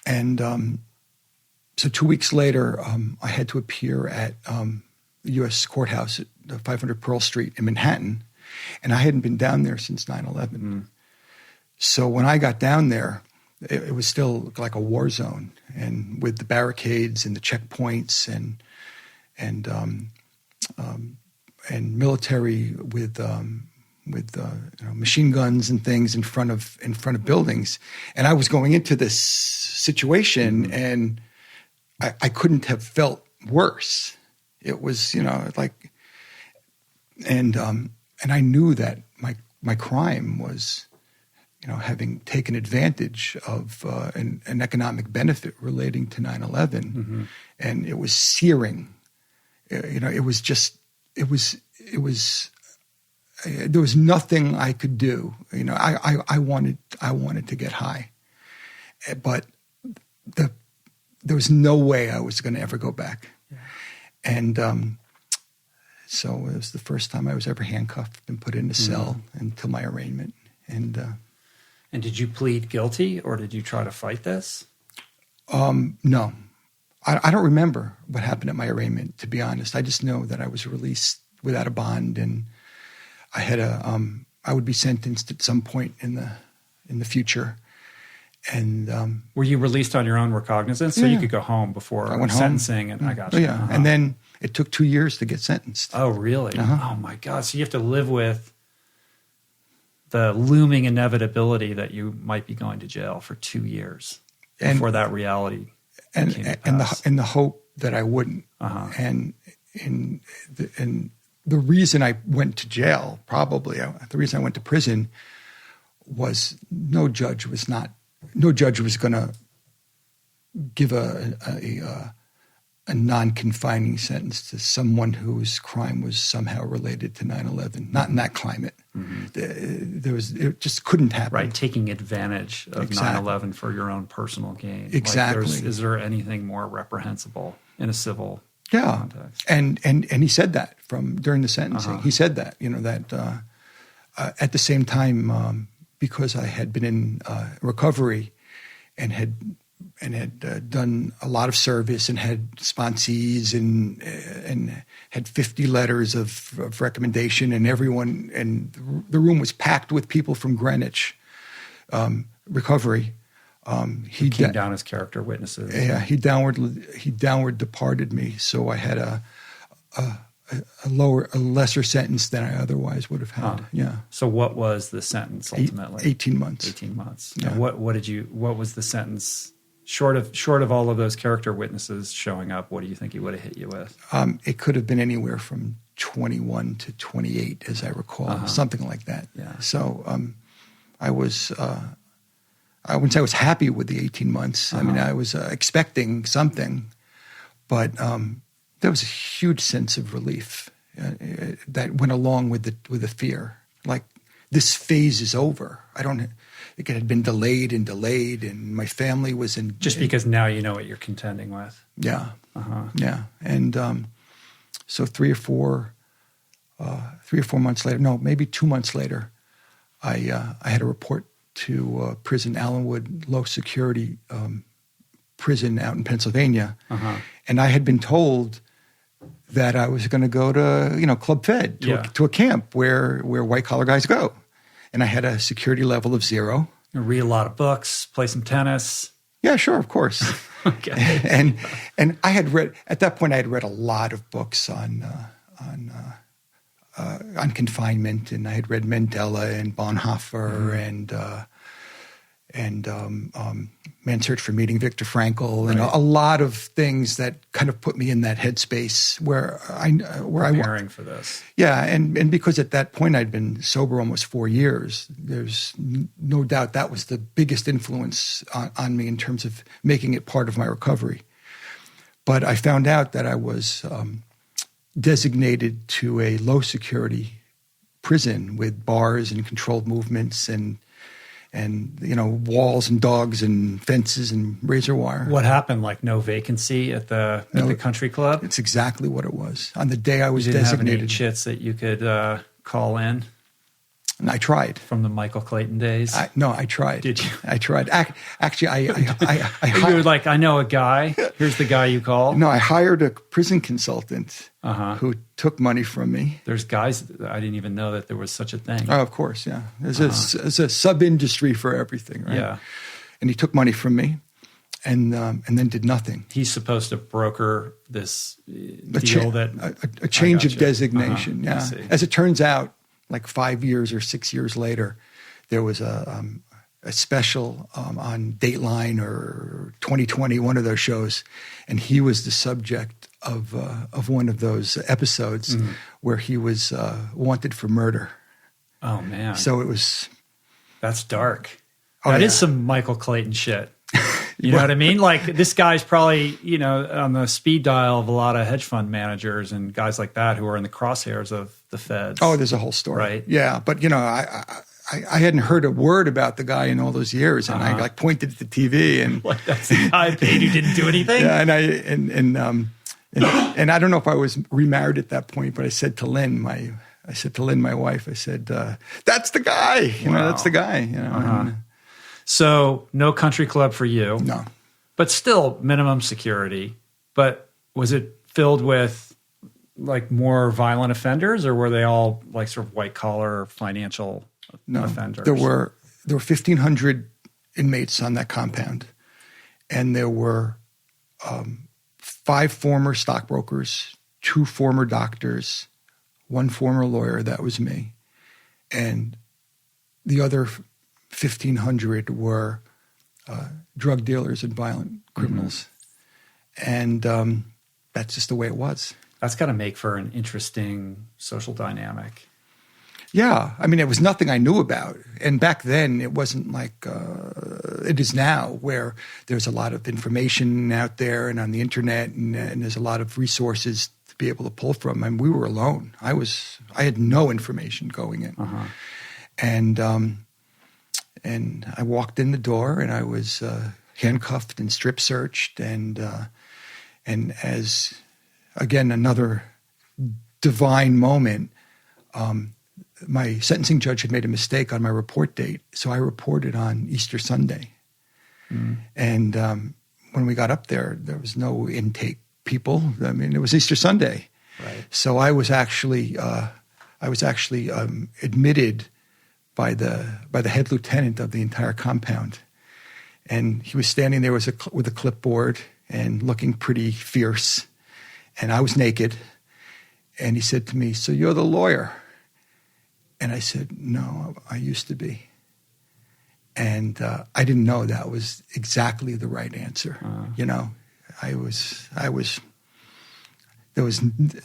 And so 2 weeks later, I had to appear at the U.S. courthouse at 500 Pearl Street in Manhattan, and I hadn't been down there since 9/11. So when I got down there, it was still like a war zone, and with the barricades and the checkpoints and military with machine guns and things in front of buildings. And I was going into this situation, and I couldn't have felt worse. It was, like, and I knew that my crime was, having taken advantage of an economic benefit relating to 9/11, and it was searing. It was just, it was. There was nothing I could do. I wanted to get high, but there was no way I was going to ever go back. Yeah. And so it was the first time I was ever handcuffed and put in a cell until my arraignment. And did you plead guilty, or did you try to fight this? No. I don't remember what happened at my arraignment, to be honest. I just know that I was released without a bond, and I had I would be sentenced at some point in the future. And were you released on your own recognizance, so you could go home before sentencing? And I got you. Oh, yeah, and then it took 2 years to get sentenced. Oh, really? Oh my God! So you have to live with the looming inevitability that you might be going to jail for 2 years before that reality. And the hope that I wouldn't. And the reason I went to jail, the reason I went to prison, was no judge was going to give a non-confining sentence to someone whose crime was somehow related to 9/11. Not in that climate. It just couldn't happen. Right, taking advantage of 9/11 for your own personal gain. Exactly. Is there anything more reprehensible in a civil context? And he said that during the sentencing. He said that that at the same time, because I had been in recovery and had done a lot of service and had sponsees and had 50 letters of recommendation, and everyone, and the room was packed with people from Greenwich recovery. He came down as character witnesses. Yeah, he downward departed me, so I had a lesser sentence than I otherwise would have had. Yeah. So what was the sentence ultimately? 18 months. 18 months. Yeah. Now, what was the sentence? Short of all of those character witnesses showing up, what do you think he would have hit you with? It could have been anywhere from 21 to 28, as I recall, something like that. Yeah. So I was, I wouldn't say I was happy with the 18 months. I mean, I was expecting something, but there was a huge sense of relief that went along with the fear. Like, this phase is over. It had been delayed, and my family was in. Just because now you know what you're contending with. Yeah. Yeah. And so 3 or 4 months later, no, maybe 2 months later, I had a report to prison, Allenwood, low security prison out in Pennsylvania. And I had been told that I was going to go to, Club Fed, to a camp where white collar guys go. And I had a security level of 0. You read a lot of books, play some tennis. Yeah, sure, of course. Okay. And I had read, at that point, I had read a lot of books on confinement, and I had read Mandela and Bonhoeffer and Man's Search for Meeting Viktor Frankl, and a lot of things that kind of put me in that headspace where preparing for this. Yeah, and because at that point I'd been sober almost 4 years, there's no doubt that was the biggest influence on me in terms of making it part of my recovery. But I found out that I was designated to a low security prison with bars and controlled movements and walls and dogs and fences and razor wire. What happened? Like no vacancy at the country club? It's exactly what it was. On the day I was designated. You didn't have any chits that you could call in? And I tried. From the Michael Clayton days? No, I tried. Did you? I tried. Actually, I you were like, I know a guy. Here's the guy you call. No, I hired a prison consultant who took money from me. There's guys, I didn't even know that there was such a thing. Oh, of course, yeah. There's a sub-industry for everything, right? Yeah. And he took money from me and then did nothing. He's supposed to broker this deal a change of designation, yeah. As it turns out, like 5 years or 6 years later, there was a special on Dateline or 2020, one of those shows, and he was the subject of one of those episodes where he was wanted for murder. Oh man! So that's dark. That is some Michael Clayton shit. You know what I mean? Like this guy's probably, on the speed dial of a lot of hedge fund managers and guys like that who are in the crosshairs of the feds. Oh, there's a whole story. Right. Yeah. But, I hadn't heard a word about the guy in all those years. And I pointed at the TV and like that's the guy I paid who didn't do anything. Yeah. And I don't know if I was remarried at that point, but I said to Lynn, my wife, I said, that's the guy, that's the guy, And, so no country club for you. No. But still minimum security. But was it filled with like more violent offenders or were they all like sort of white collar financial offenders? There were 1,500 inmates on that compound. And there were 5 former stockbrokers, 2 former doctors, 1 former lawyer, that was me. And the other 1,500 were drug dealers and violent criminals. And that's just the way it was. That's got to make for an interesting social dynamic. Yeah. I mean, it was nothing I knew about. And back then, it wasn't like it is now, where there's a lot of information out there and on the internet, and there's a lot of resources to be able to pull from. I mean, we were alone. I had no information going in. And I walked in the door, and I was handcuffed and strip searched, and as again another divine moment, my sentencing judge had made a mistake on my report date, so I reported on Easter Sunday. And when we got up there, there was no intake people. I mean, it was Easter Sunday, right? So I was actually admitted by the head lieutenant of the entire compound, and he was standing there with a clipboard and looking pretty fierce, and I was naked, and he said to me, "So you're the lawyer?" And I said, "No, I used to be." And I didn't know that was exactly the right answer. There was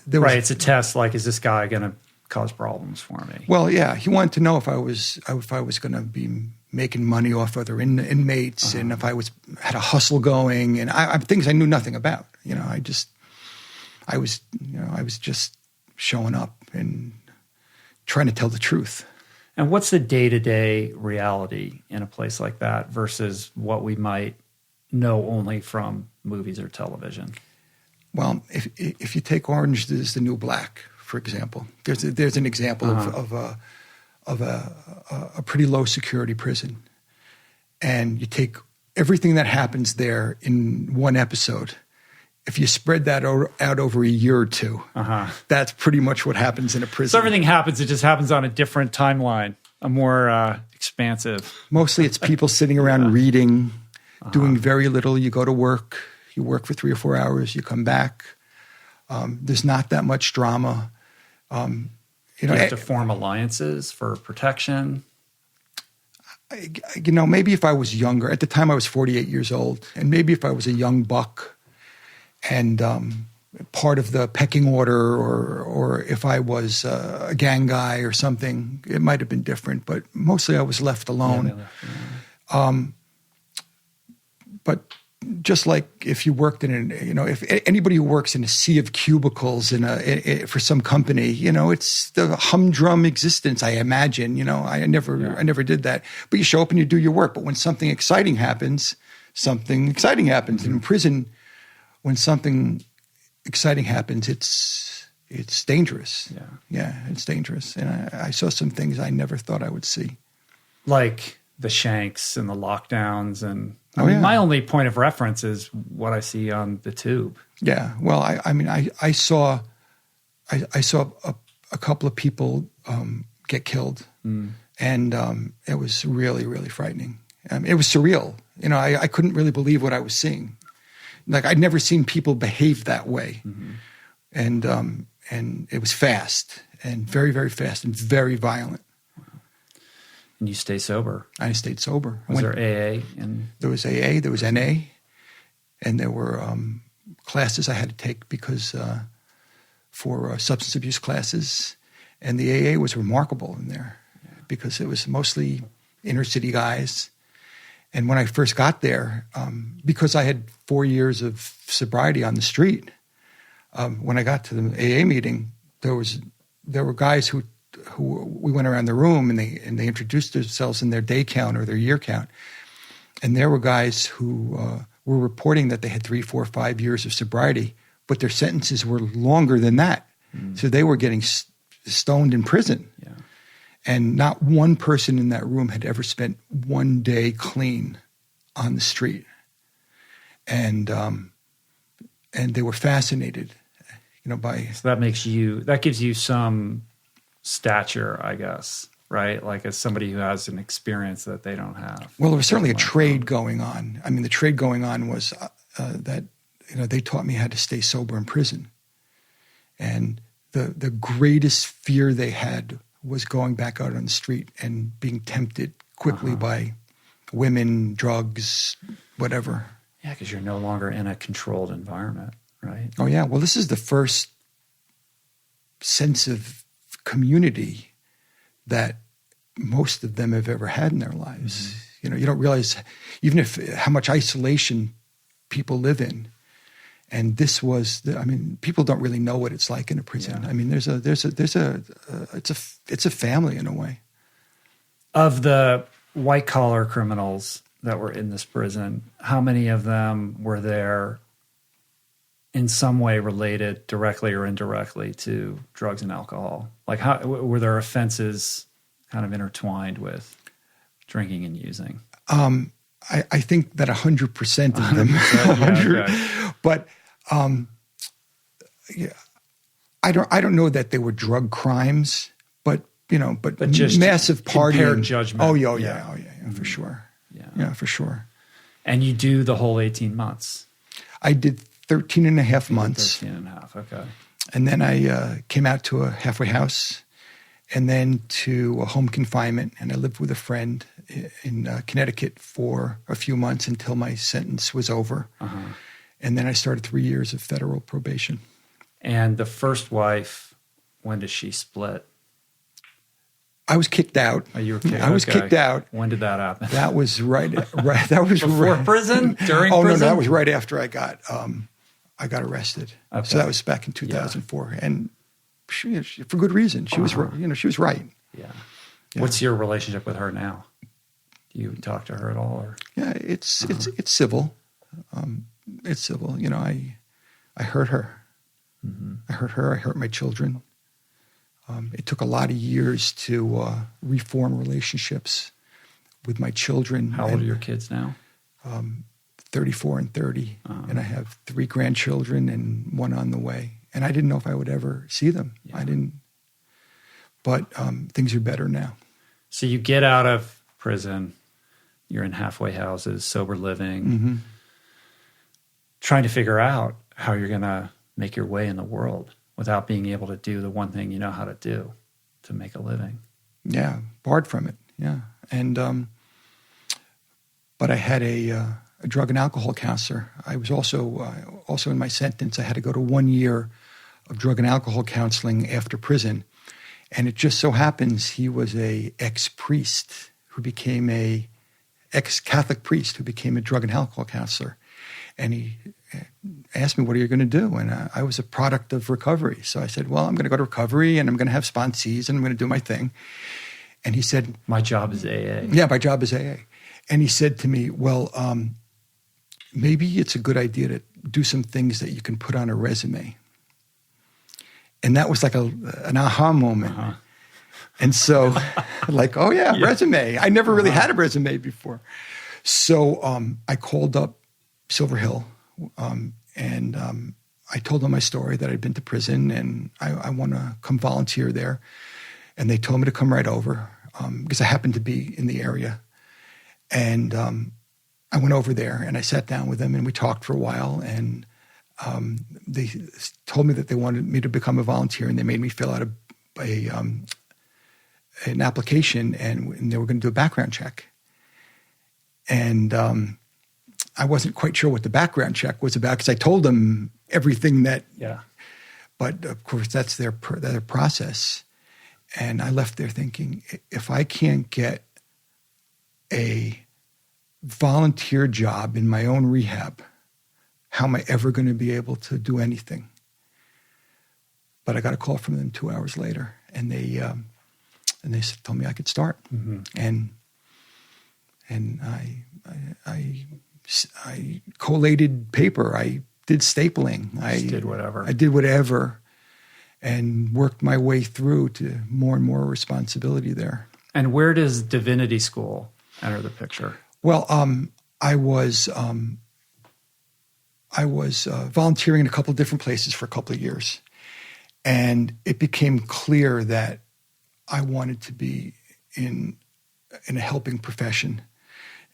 right. It's a test. Like, is this guy going to cause problems for me? Well, yeah, he wanted to know if I was going to be making money off other inmates, and if I had a hustle going, and things I knew nothing about. I was just showing up and trying to tell the truth. And what's the day-to-day reality in a place like that versus what we might know only from movies or television? Well, if you take Orange is the New Black, for example, there's an example of a pretty low security prison, and you take everything that happens there in one episode. If you spread that out over a year or two, that's pretty much what happens in a prison. So everything happens; it just happens on a different timeline, a more expansive. Mostly, it's people sitting around reading, doing very little. You go to work. You work for 3 or 4 hours. You come back. There's not that much drama. You have to form alliances for protection. maybe if I was younger, at the time I was 48 years old, and maybe if I was a young buck and part of the pecking order, or if I was a gang guy or something, it might have been different. But mostly I was left alone. But just like if you worked if anybody who works in a sea of cubicles for some company, it's the humdrum existence, I imagine. I never did that. But you show up and you do your work. But when something exciting happens. And in prison, when something exciting happens, it's dangerous. Yeah, it's dangerous. And I saw some things I never thought I would see. Like the shanks and the lockdowns and my only point of reference is what I see on the tube. Yeah. Well, I saw a couple of people get killed, and it was really, really frightening. It was surreal. I couldn't really believe what I was seeing. Like I'd never seen people behave that way, and it was fast and very, very fast and very violent. And you stay sober. I stayed sober. Was there AA? There was AA, there was NA, and there were classes I had to take because for substance abuse classes. And the AA was remarkable in there because it was mostly inner city guys. And when I first got there, because I had 4 years of sobriety on the street, when I got to the AA meeting, there were guys who we went around the room and they introduced themselves in their day count or their year count. And there were guys who were reporting that they had 3, 4, 5 years of sobriety, but their sentences were longer than that. So they were getting stoned in prison. Yeah. And not one person in that room had ever spent 1 day clean on the street. And they were fascinated, by... So that gives you some stature, I guess, right? Like as somebody who has an experience that they don't have. Well, there was certainly a trade going on. The trade going on was that, they taught me how to stay sober in prison. And the greatest fear they had was going back out on the street and being tempted quickly by women, drugs, whatever. Yeah, because you're no longer in a controlled environment, right? Oh, yeah. Well, this is the first sense of community that most of them have ever had in their lives. You don't realize even how much isolation people live in. And this was, people don't really know what it's like in a prison. Yeah. It's a family in a way. Of the white collar criminals that were in this prison, how many of them were there in some way related directly or indirectly to drugs and alcohol? Like how were their offenses kind of intertwined with drinking and using? I think that 100% of them, 100, okay. But I don't know that they were drug crimes, but just massive partying, impaired judgment. Oh yeah, for sure. Yeah, for sure. And you do the whole 18 months. I did 13 and a half months. 13 and a half, okay. And then I came out to a halfway house and then to a home confinement. And I lived with a friend in Connecticut for a few months until my sentence was over. And then I started 3 years of federal probation. And the first wife, when did she split? I was kicked out. Oh, you were kicked. I was kicked out. When did that happen? That was right. That was before prison. During prison. No, that was right after I got arrested. Okay. So that was back in 2004, and she for good reason. She was, she was right. Yeah. What's your relationship with her now? Do you talk to her at all? Or? Yeah, it's civil. It's civil. I hurt her. I hurt her. I hurt my children. It took a lot of years to reform relationships with my children. How old are your kids now? 34 and 30. And I have 3 grandchildren and 1 on the way. And I didn't know if I would ever see them. Yeah. I didn't. But things are better now. So you get out of prison. You're in halfway houses, sober living, trying to figure out how you're going to make your way in the world without being able to do the one thing you know how to do to make a living. Yeah, barred from it. Yeah. And But I had a drug and alcohol counselor. I was also in my sentence, I had to go to 1 year of drug and alcohol counseling after prison. And it just so happens he was a ex-priest who became a ex-Catholic priest who became a drug and alcohol counselor. And he asked me, what are you going to do? And I was a product of recovery. So I said, well, I'm going to go to recovery and I'm going to have sponsees and I'm going to do my thing. And he said, my job is AA. Yeah, my job is AA. And he said to me, well, maybe it's a good idea to do some things that you can put on a resume. And that was like an aha moment. Uh-huh. And so like, oh yeah, resume. I never really had a resume before. So I called up Silver Hill and I told them my story, that I'd been to prison and I want to come volunteer there. And they told me to come right over because I happened to be in the area. And I went over there and I sat down with them and we talked for a while. And they told me that they wanted me to become a volunteer and they made me fill out an application and they were going to do a background check. And I wasn't quite sure what the background check was about because I told them everything that. Yeah. But of course, that's their process. And I left there thinking, if I can't get a volunteer job in my own rehab, how am I ever going to be able to do anything? But I got a call from them 2 hours later, and they told me I could start. Mm-hmm. And I collated paper. I did stapling. I did whatever, and worked my way through to more and more responsibility there. And where does divinity school enter the picture? Well, I was volunteering in a couple of different places for a couple of years, and it became clear that I wanted to be in a helping profession.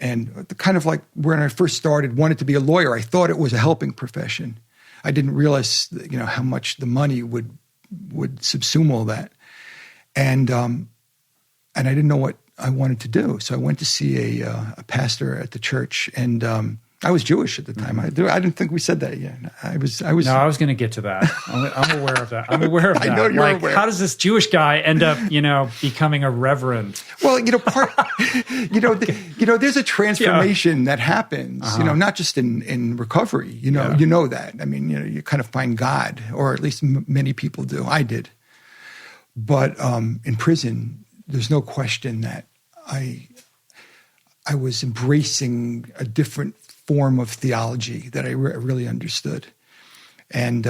And kind of like when I first started, wanted to be a lawyer, I thought it was a helping profession. I didn't realize, how much the money would subsume all that, and I didn't know what I wanted to do. So I went to see a pastor at the church, and I was Jewish at the time. Mm-hmm. I didn't think we said that yet. I was. No, I was going to get to that. I'm aware of that. I'm aware of that. I know you're aware. How does this Jewish guy end up, becoming a reverend? Well, there's a transformation that happens. Uh-huh. Not just in recovery. You know that. I mean, you kind of find God, or at least many people do. I did, but in prison, there's no question that I was embracing a different form of theology that I really understood. And,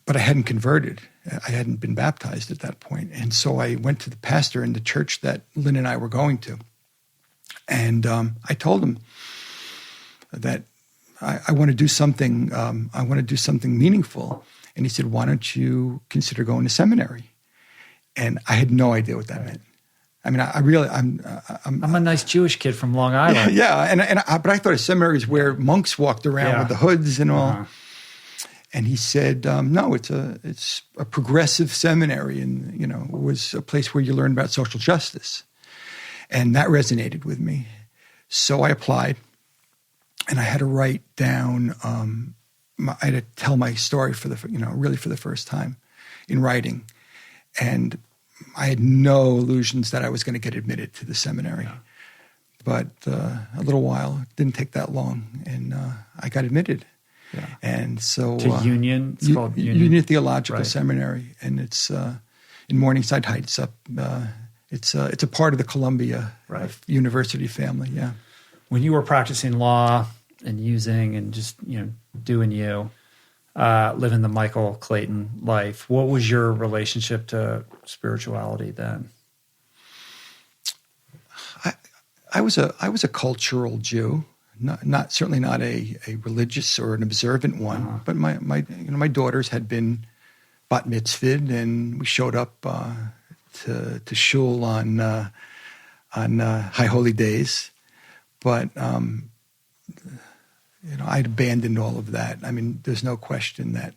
but I hadn't converted. I hadn't been baptized at that point. And so I went to the pastor in the church that Lynn and I were going to. And I told him that I want to do something, I want to do something meaningful. And he said, why don't you consider going to seminary? And I had no idea what that meant. I mean, I'm a nice Jewish kid from Long Island. Yeah, but I thought a seminary is where monks walked around with the hoods and all. Uh-huh. And he said, no, it's a progressive seminary, and it was a place where you learn about social justice, and that resonated with me. So I applied, and I had to write down. I had to tell my story for the first time in writing, and I had no illusions that I was going to get admitted to the seminary. Yeah. But a little while, it didn't take that long, and I got admitted. Yeah. And so to Union, it's called Union Theological Seminary, and it's in Morningside Heights. Up, it's a part of the Columbia University family. Yeah. When you were practicing law and using and just doing living the Michael Clayton life, what was your relationship to spirituality then? I was a cultural Jew, certainly not a religious or an observant one. Uh-huh. But my daughters had been bat mitzvahed, and we showed up to shul on High Holy Days. But I'd abandoned all of that. I mean, there's no question that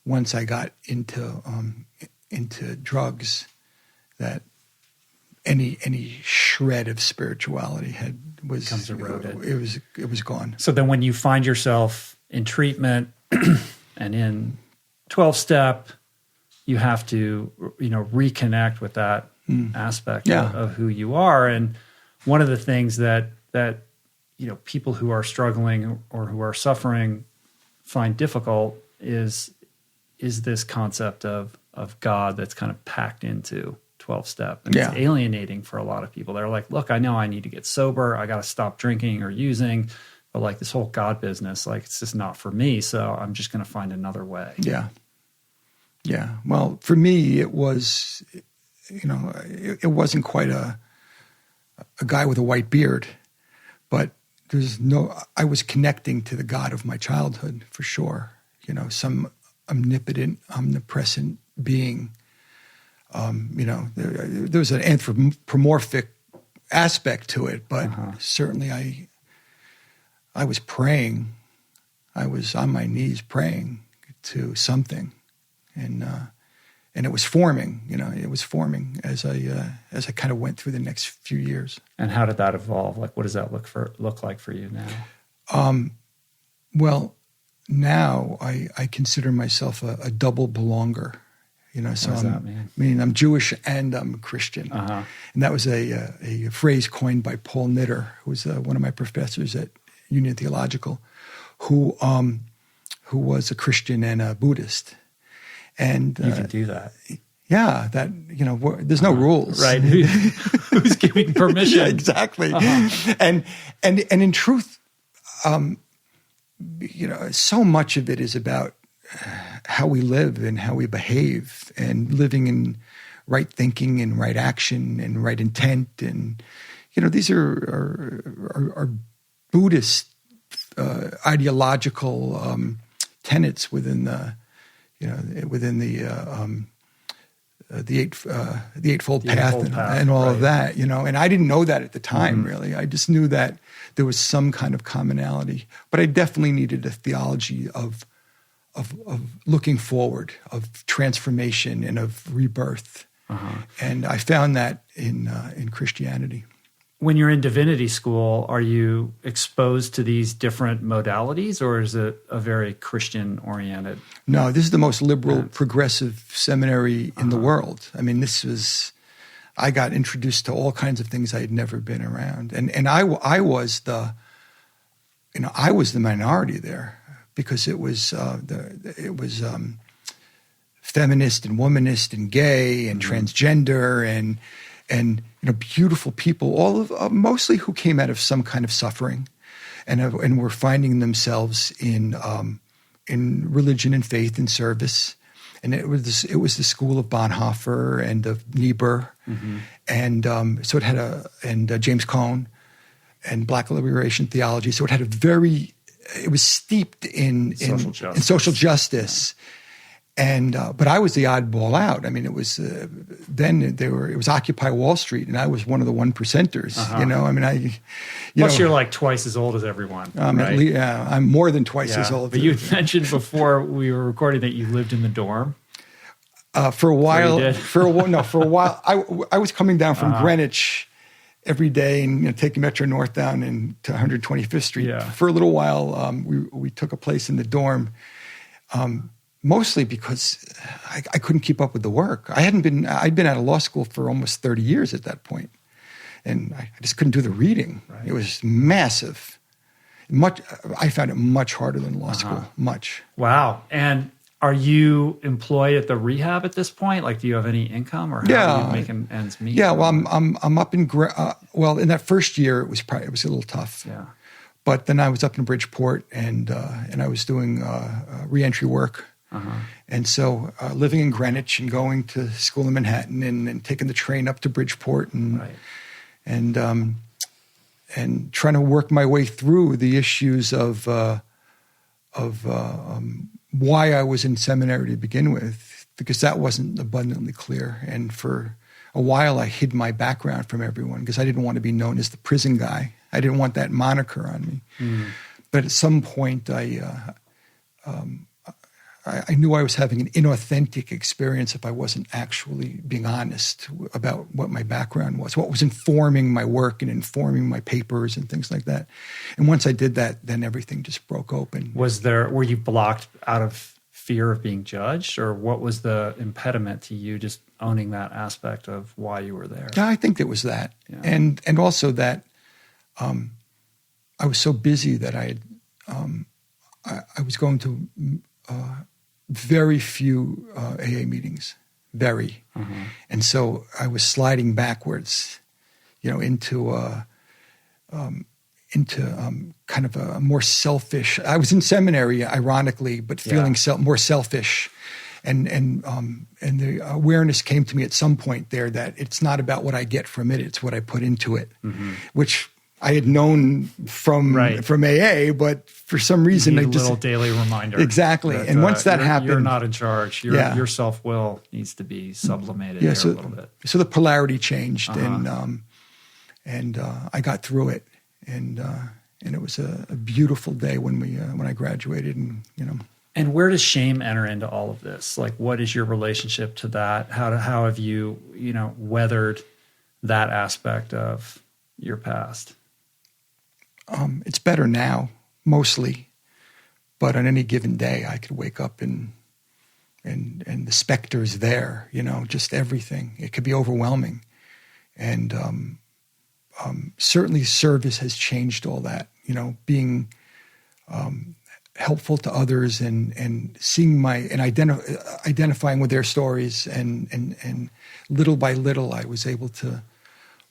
once I got into drugs, that any shred of spirituality becomes eroded. It was gone. So then when you find yourself in treatment and in 12-step, you have to, reconnect with that aspect of who you are. And one of the things that people who are struggling or who are suffering find difficult is this concept of God that's kind of packed into 12-step. And it's alienating for a lot of people. They're like, look, I know I need to get sober. I got to stop drinking or using. But like this whole God business, like it's just not for me. So I'm just going to find another way. Yeah. Yeah. Well, for me, it was, it wasn't quite a guy with a white beard, but I was connecting to the God of my childhood for sure. Some omnipotent, omnipresent being. There was an anthropomorphic aspect to it, but certainly I was praying. I was on my knees praying to something, and it was forming. It was forming as I kind of went through the next few years. And how did that evolve? Like, what does that look like for you now? Well, now I consider myself a double belonger. So what does that mean? I mean, I'm Jewish and I'm Christian. And that was a phrase coined by Paul Knitter, who was one of my professors at Union Theological, who was a Christian and a Buddhist. And you can do that. Yeah, there's no rules. Right. Who's giving permission? Yeah, exactly. And in truth, so much of it is about how we live and how we behave, and living in right thinking and right action and right intent. And, these are Buddhist ideological tenets within the Eightfold Path and all of that, and I didn't know that at the time, really. I just knew that there was some kind of commonality, but I definitely needed a theology of looking forward, of transformation and of rebirth. And I found that in Christianity. When you're in divinity school, are you exposed to these different modalities, or is it a very Christian-oriented? No, this is the most liberal, progressive seminary in the world. I mean, I got introduced to all kinds of things I had never been around. And I was the minority there, because it was feminist and womanist and gay and transgender and beautiful people, all of mostly who came out of some kind of suffering, and were finding themselves in religion and faith and service. And it was the school of Bonhoeffer and of Niebuhr, and so it had James Cone and Black liberation theology. So it was steeped in social justice. And but I was the oddball out. I mean, it was it was Occupy Wall Street, and I was one of the 1%ers. I mean, Plus, you're like twice as old as everyone. Right? I'm more than twice as old. But you mentioned before we were recording that you lived in the dorm. For a while, I was coming down from Greenwich every day and taking Metro North down to 125th Street. Yeah. For a little while, we took a place in the dorm. Mostly because I couldn't keep up with the work. I'd been out of law school for almost 30 years at that point, and I just couldn't do the reading. Right. It was massive. I found it much harder than law school. Much. Wow. And are you employed at the rehab at this point? Like, do you have any income, or how are you making ends meet? Yeah. Well, I'm up in in that first year it was a little tough. Yeah. But then I was up in Bridgeport, and I was doing reentry work. And so living in Greenwich and going to school in Manhattan and taking the train up to Bridgeport and trying to work my way through the issues of why I was in seminary to begin with, because that wasn't abundantly clear. And for a while I hid my background from everyone because I didn't want to be known as the prison guy. I didn't want that moniker on me. But at some point I I knew I was having an inauthentic experience if I wasn't actually being honest about what my background was, what was informing my work and informing my papers and things like that. And once I did that, then everything just broke open. Were you blocked out of fear of being judged, or what was the impediment to you just owning that aspect of why you were there? Yeah, I think it was that. Yeah. And also that I was so busy that I was going to very few AA meetings, and so I was sliding backwards, into kind of a more selfish. I was in seminary, ironically, but feeling more selfish, and the awareness came to me at some point there that it's not about what I get from it; it's what I put into it, which I had known from AA, but for some reason, a little daily reminder. Exactly. And once that happened, you're not in charge. Your self-will needs to be sublimated a little bit. So the polarity changed, and I got through it, and it was a beautiful day when I graduated, and And where does shame enter into all of this? Like, what is your relationship to that? How have you weathered that aspect of your past? It's better now, mostly, but on any given day, I could wake up and the specter's there. Just everything. It could be overwhelming, and certainly service has changed all that. Being helpful to others and seeing identifying with their stories, and little by little, I was able to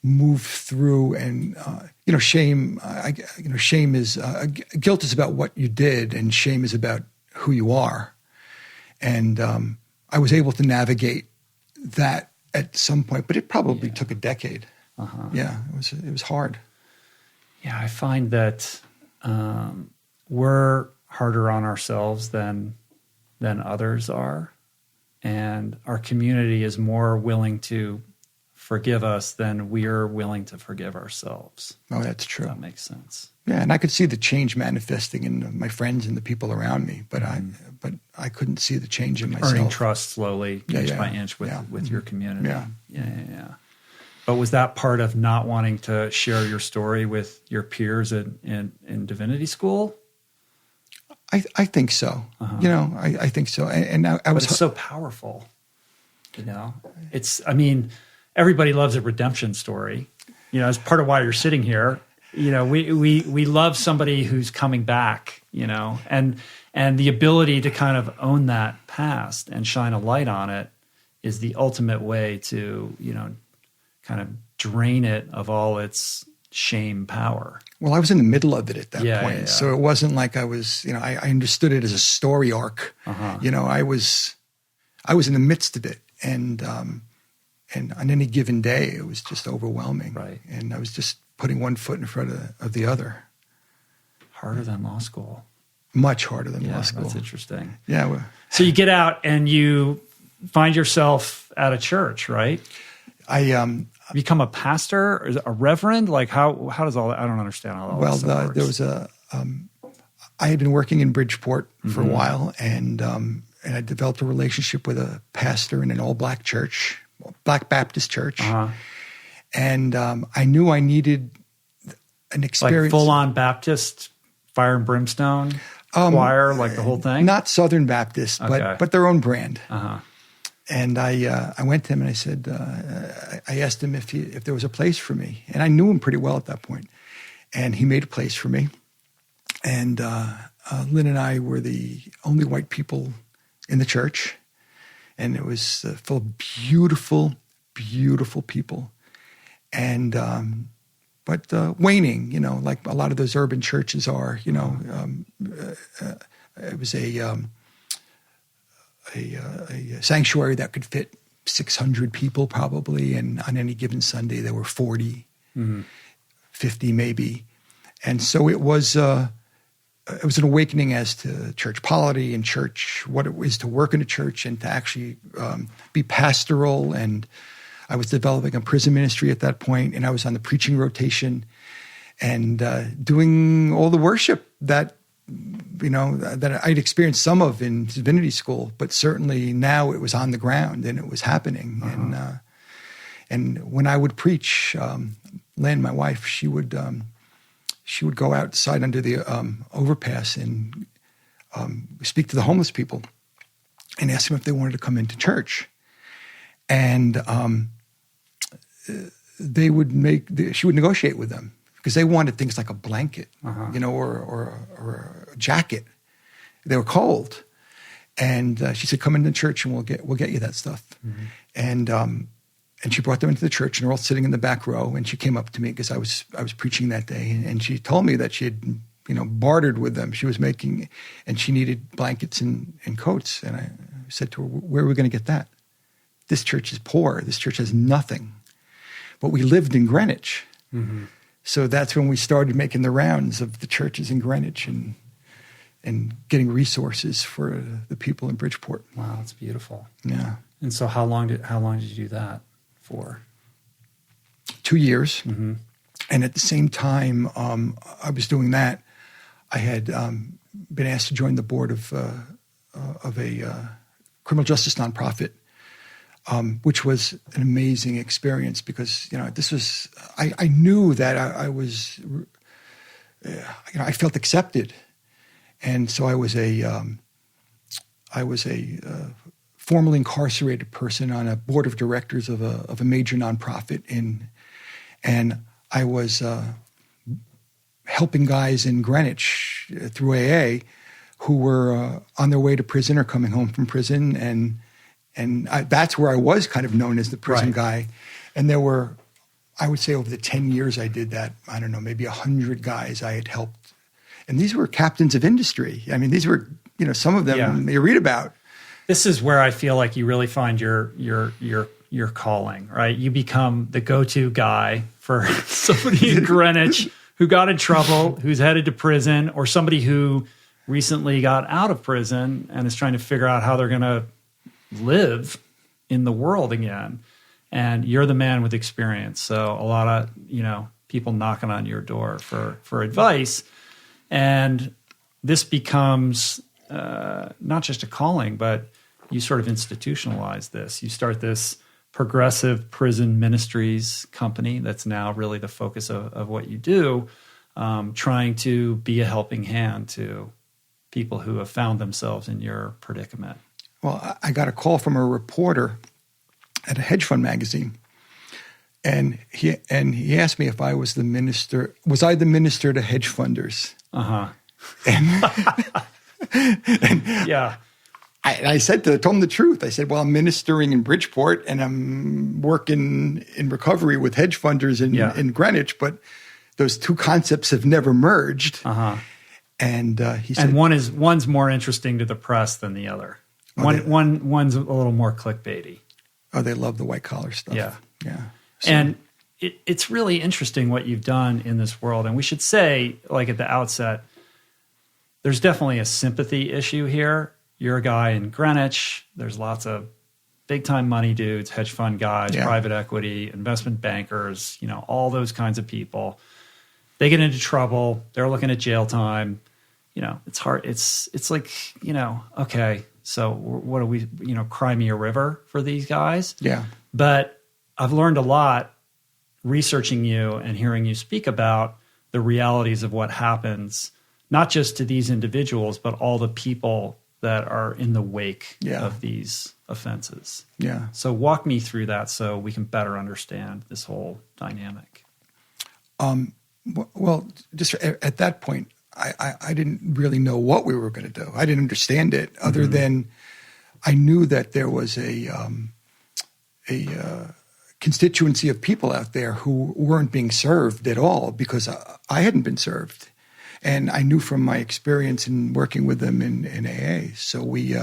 move through. And shame. Shame is guilt is about what you did, and shame is about who you are. And I was able to navigate that at some point, but it probably took a decade. Yeah, it was hard. Yeah, I find that we're harder on ourselves than others are, and our community is more willing to forgive us than we're willing to forgive ourselves. Oh, that's true. That makes sense. Yeah, and I could see the change manifesting in my friends and the people around me, but I couldn't see the change in myself. Earning trust slowly, inch by inch, with your community. Yeah. But was that part of not wanting to share your story with your peers in divinity school? I think so. I think so. And I was. But it's so powerful. Everybody loves a redemption story. As part of why you're sitting here. We love somebody who's coming back. And the ability to kind of own that past and shine a light on it is the ultimate way to kind of drain it of all its shame power. Well, I was in the middle of it at that point. Yeah. So it wasn't like I was, I understood it as a story arc. I was in the midst of it. And on any given day, it was just overwhelming. Right. And I was just putting one foot in front of the other. Harder than law school. Much harder than law school. That's interesting. Yeah. So you get out and you find yourself at a church, right? I become a pastor, or a reverend. Like how does all that? I don't understand how all that works. There was I had been working in Bridgeport for a while, and I developed a relationship with a pastor in an all-black church, Black Baptist church, and I knew I needed an experience, like full-on Baptist, fire and brimstone choir, like the whole thing. Not Southern Baptist, but their own brand. And I went to him and I said, I asked him if there was a place for me. And I knew him pretty well at that point. And he made a place for me. And Lynn and I were the only white people in the church. And it was full of beautiful, beautiful people. And, but waning, like a lot of those urban churches are, it was a sanctuary that could fit 600 people probably, and on any given Sunday there were 40, 50 maybe. And so it was an awakening as to church polity and church, what it was to work in a church and to actually be pastoral. And I was developing a prison ministry at that point, and I was on the preaching rotation and doing all the worship that that I'd experienced some of in divinity school, but certainly now it was on the ground and it was happening. And when I would preach, Lynn, my wife, she would go outside under the overpass and speak to the homeless people and ask them if they wanted to come into church. And she would negotiate with them because they wanted things like a blanket, or a jacket. They were cold. And she said, come into church and we'll get you that stuff. Mm-hmm. And she brought them into the church, and they're all sitting in the back row. And she came up to me because I was preaching that day, and she told me that she had, bartered with them. She was making, and she needed blankets and coats. And I said to her, "Where are we going to get that? This church is poor. This church has nothing." But we lived in Greenwich, so that's when we started making the rounds of the churches in Greenwich and getting resources for the people in Bridgeport. Wow, that's beautiful. Yeah. And so, how long did you do that for? 2 years. Mm-hmm. And at the same time I was doing that, I had been asked to join the board of a criminal justice nonprofit, which was an amazing experience because, this was, I knew that I was, I felt accepted. And so I was a formerly incarcerated person on a board of directors of a major nonprofit and I was helping guys in Greenwich through AA who were on their way to prison or coming home from prison, and that's where I was kind of known as the prison guy. And there were, I would say, over the 10 years I did that, I don't know, maybe 100 guys I had helped, and these were captains of industry. I mean, these were, some of them you read about. This is where I feel like you really find your calling, right? You become the go-to guy for somebody in Greenwich who got in trouble, who's headed to prison, or somebody who recently got out of prison and is trying to figure out how they're going to live in the world again. And you're the man with experience. So a lot of, people knocking on your door for advice. And this becomes not just a calling, but you sort of institutionalize this. You start this Progressive Prison Ministries company that's now really the focus of what you do, trying to be a helping hand to people who have found themselves in your predicament. Well, I got a call from a reporter at a hedge fund magazine, and he asked me if I was the minister. Was I the minister to hedge funders? And yeah. I told him the truth. I said, well, I'm ministering in Bridgeport and I'm working in recovery with hedge funders in Greenwich, but those two concepts have never merged. And he said, and one's more interesting to the press than the other. One's a little more clickbaity. Oh, they love the white collar stuff. Yeah. So, and it's really interesting what you've done in this world. And we should say, like at the outset, there's definitely a sympathy issue here. You're a guy in Greenwich. There's lots of big-time money dudes, hedge fund guys, private equity, investment bankers, all those kinds of people. They get into trouble. They're looking at jail time. It's hard. It's like, okay, so what do we, cry me a river for these guys? Yeah. But I've learned a lot researching you and hearing you speak about the realities of what happens, not just to these individuals, but all the people that are in the wake of these offenses. Yeah. So walk me through that so we can better understand this whole dynamic. Well, just at that point, I didn't really know what we were going to do. I didn't understand it other than I knew that there was a constituency of people out there who weren't being served at all because I hadn't been served. And I knew from my experience in working with them in AA. So we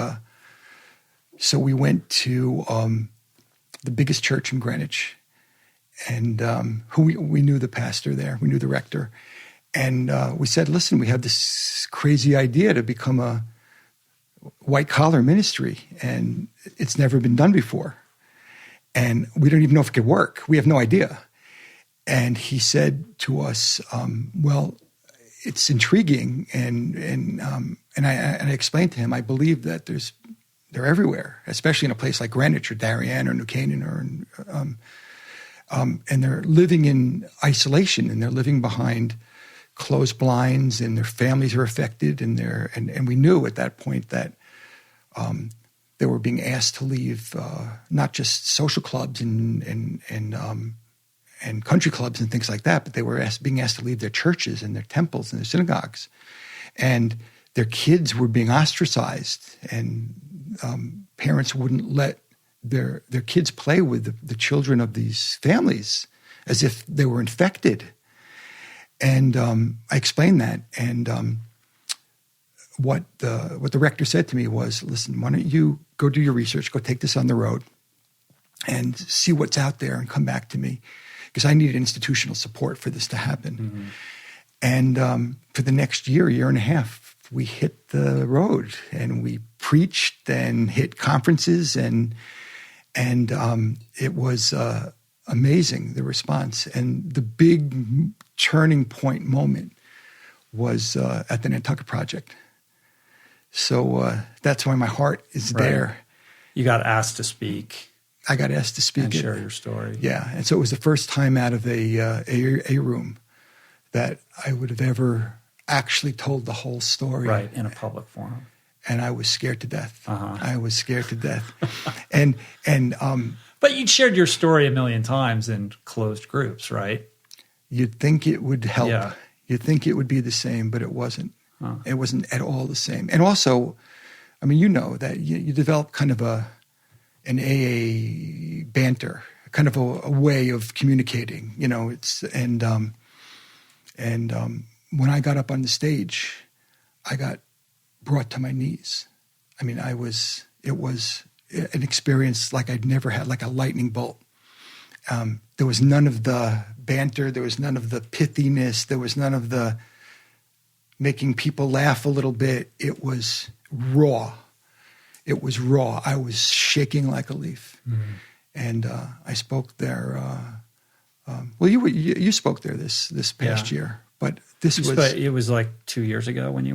went to the biggest church in Greenwich, and who we knew the pastor there, we knew the rector, and we said, "Listen, we have this crazy idea to become a white collar ministry, and it's never been done before, and we don't even know if it could work. We have no idea." And he said to us, "Well, it's intriguing, and I explained to him, I believe that they're everywhere, especially in a place like Greenwich or Darien or New Canaan, and they're living in isolation, and they're living behind closed blinds, and their families are affected, and we knew at that point that they were being asked to leave not just social clubs and country clubs and things like that, but they were being asked to leave their churches and their temples and their synagogues, and their kids were being ostracized, and parents wouldn't let their kids play with the children of these families as if they were infected. And I explained that, and what the rector said to me was, listen, why don't you go do your research, go take this on the road and see what's out there and come back to me, because I needed institutional support for this to happen. Mm-hmm. And for the next year and a half, we hit the road, and we preached and hit conferences, and it was amazing, the response. And the big turning point moment was at the Nantucket Project. So that's why my heart is there. You got asked to speak. I got asked to speak and share your story. Yeah, and so it was the first time out of a room that I would have ever actually told the whole story. Right, in a public forum. And I was scared to death. Uh-huh. I was scared to death. But you'd shared your story a million times in closed groups, right? You'd think it would help. Yeah. You'd think it would be the same, but it wasn't. Huh. It wasn't at all the same. And also, I mean, you know that you develop kind of an AA banter, kind of a way of communicating. You know, when I got up on the stage, I got brought to my knees. I mean, it was an experience like I'd never had, like a lightning bolt. There was none of the banter. There was none of the pithiness. There was none of the making people laugh a little bit. It was raw. It was raw. I was shaking like a leaf. Mm-hmm. And I spoke there. Well, you spoke there this past year. But it was like 2 years ago when you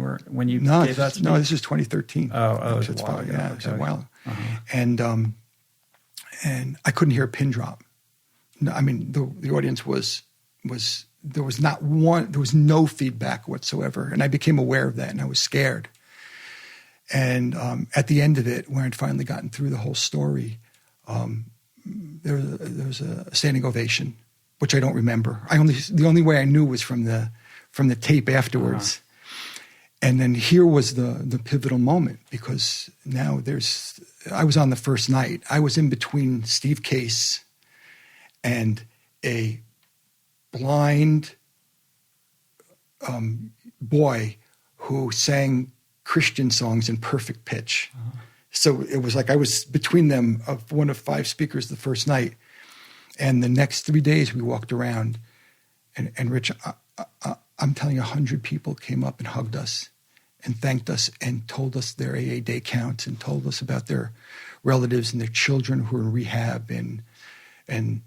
gave that speech? No, this is 2013. Oh, it's a while ago. Yeah, it was a while. Uh-huh. And I couldn't hear a pin drop. No, I mean, the audience was there was no feedback whatsoever, and I became aware of that, and I was scared. And at the end of it, when I'd finally gotten through the whole story, there was a standing ovation, which I don't remember. The only way I knew was from the tape afterwards. Uh-huh. And then here was the pivotal moment, because now I was on the first night. I was in between Steve Case and a blind boy who sang Christian songs in perfect pitch. Uh-huh. So it was like I was between them, of one of 5 speakers the first night. And the next 3 days we walked around, and Rich, I'm telling you, 100 people came up and hugged us and thanked us and told us their AA day counts and told us about their relatives and their children who were in rehab and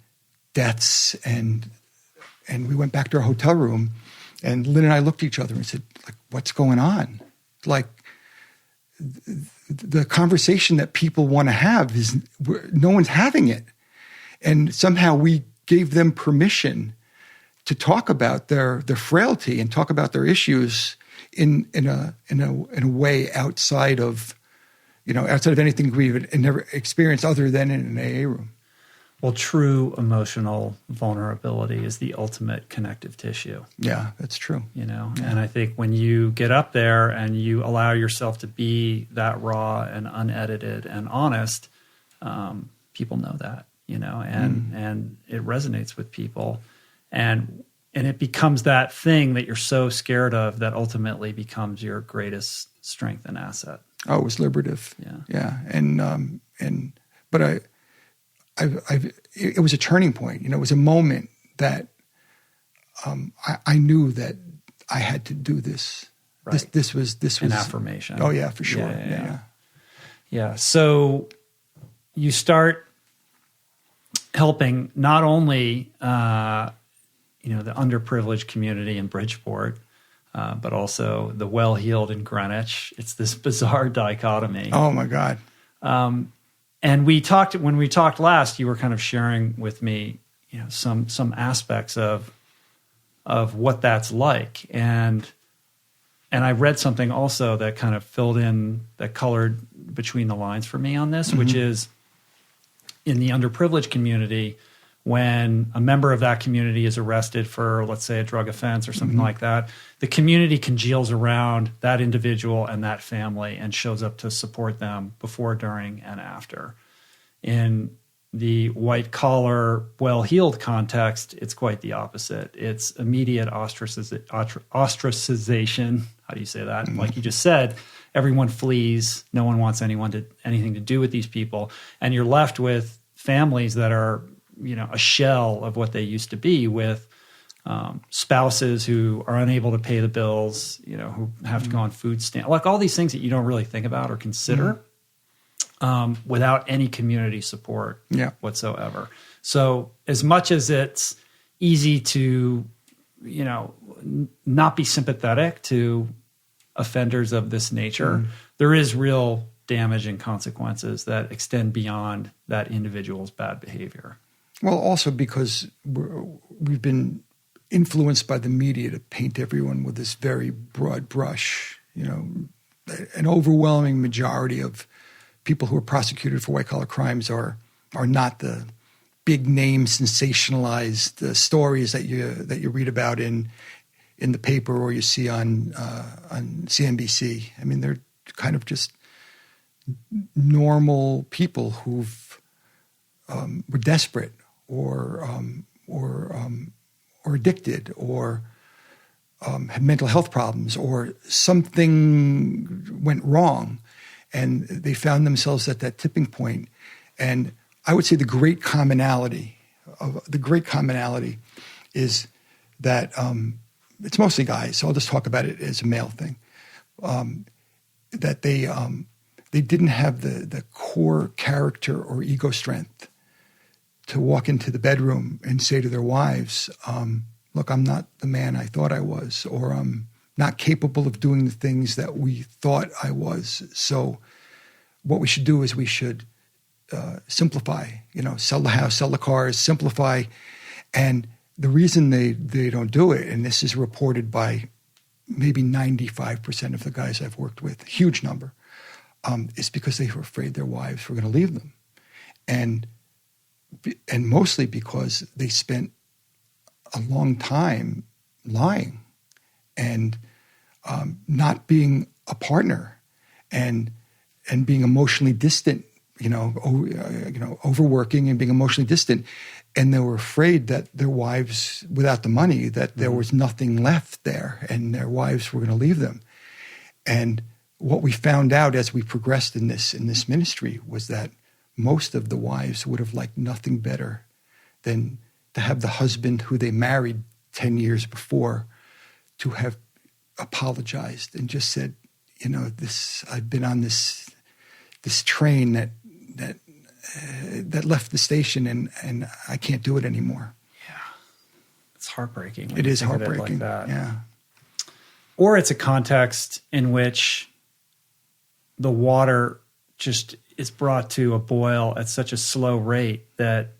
deaths. And we went back to our hotel room, and Lynn and I looked at each other and said, like, what's going on? Like, the conversation that people want to have no one's having it. And somehow we gave them permission to talk about their frailty and talk about their issues in a way outside of anything we've never experienced other than in an AA room. Well, true emotional vulnerability is the ultimate connective tissue. Yeah, that's true. Yeah. And I think when you get up there and you allow yourself to be that raw and unedited and honest, people know that, and it resonates with people. And it becomes that thing that you're so scared of that ultimately becomes your greatest strength and asset. Oh, it was liberative. Yeah. But it was a turning point. It was a moment that I knew that I had to do this. Right. This was an affirmation. Oh yeah, for sure. Yeah. So you start helping not only the underprivileged community in Bridgeport, but also the well-heeled in Greenwich. It's this bizarre dichotomy. Oh my God. And when we talked last, you were kind of sharing with me, some aspects of what that's like. And I read something also that kind of that colored between the lines for me on this, which is in the underprivileged community, when a member of that community is arrested for, let's say, a drug offense or something like that, the community congeals around that individual and that family and shows up to support them before, during, and after. In the white-collar, well-heeled context, it's quite the opposite. It's immediate ostracization. How do you say that? Like you just said, everyone flees. No one wants anything to do with these people. And you're left with families that are, a shell of what they used to be, with spouses who are unable to pay the bills, who have to go on food stamps, like all these things that you don't really think about or consider. Without any community support whatsoever. So as much as it's easy to, not be sympathetic to offenders of this nature, there is real damage and consequences that extend beyond that individual's bad behavior. Well, also because we've been influenced by the media to paint everyone with this very broad brush. An overwhelming majority of people who are prosecuted for white-collar crimes are not the big name sensationalized stories that you read about in the paper or you see on CNBC. I mean, they're kind of just normal people who've were desperate or addicted or had mental health problems or something went wrong. And they found themselves at that tipping point. And I would say the great commonality is that it's mostly guys, so I'll just talk about it as a male thing, that they didn't have the core character or ego strength to walk into the bedroom and say to their wives, look, I'm not the man I thought I was, or I'm not capable of doing the things that we thought I was. So what we should do is we should simplify, sell the house, sell the cars, simplify. And the reason they don't do it, and this is reported by maybe 95% of the guys I've worked with, huge number, is because they were afraid their wives were going to leave them. And mostly because they spent a long time lying and not being a partner and being emotionally distant, overworking and being emotionally distant. And they were afraid that their wives, without the money, that there was nothing left there and their wives were going to leave them. And what we found out as we progressed in this ministry was that most of the wives would have liked nothing better than to have the husband who they married 10 years before to have apologized and just said, I've been on this train that left the station and I can't do it anymore. Yeah. It's heartbreaking. It is heartbreaking. Like that. Yeah. Or it's a context in which the water just is brought to a boil at such a slow rate that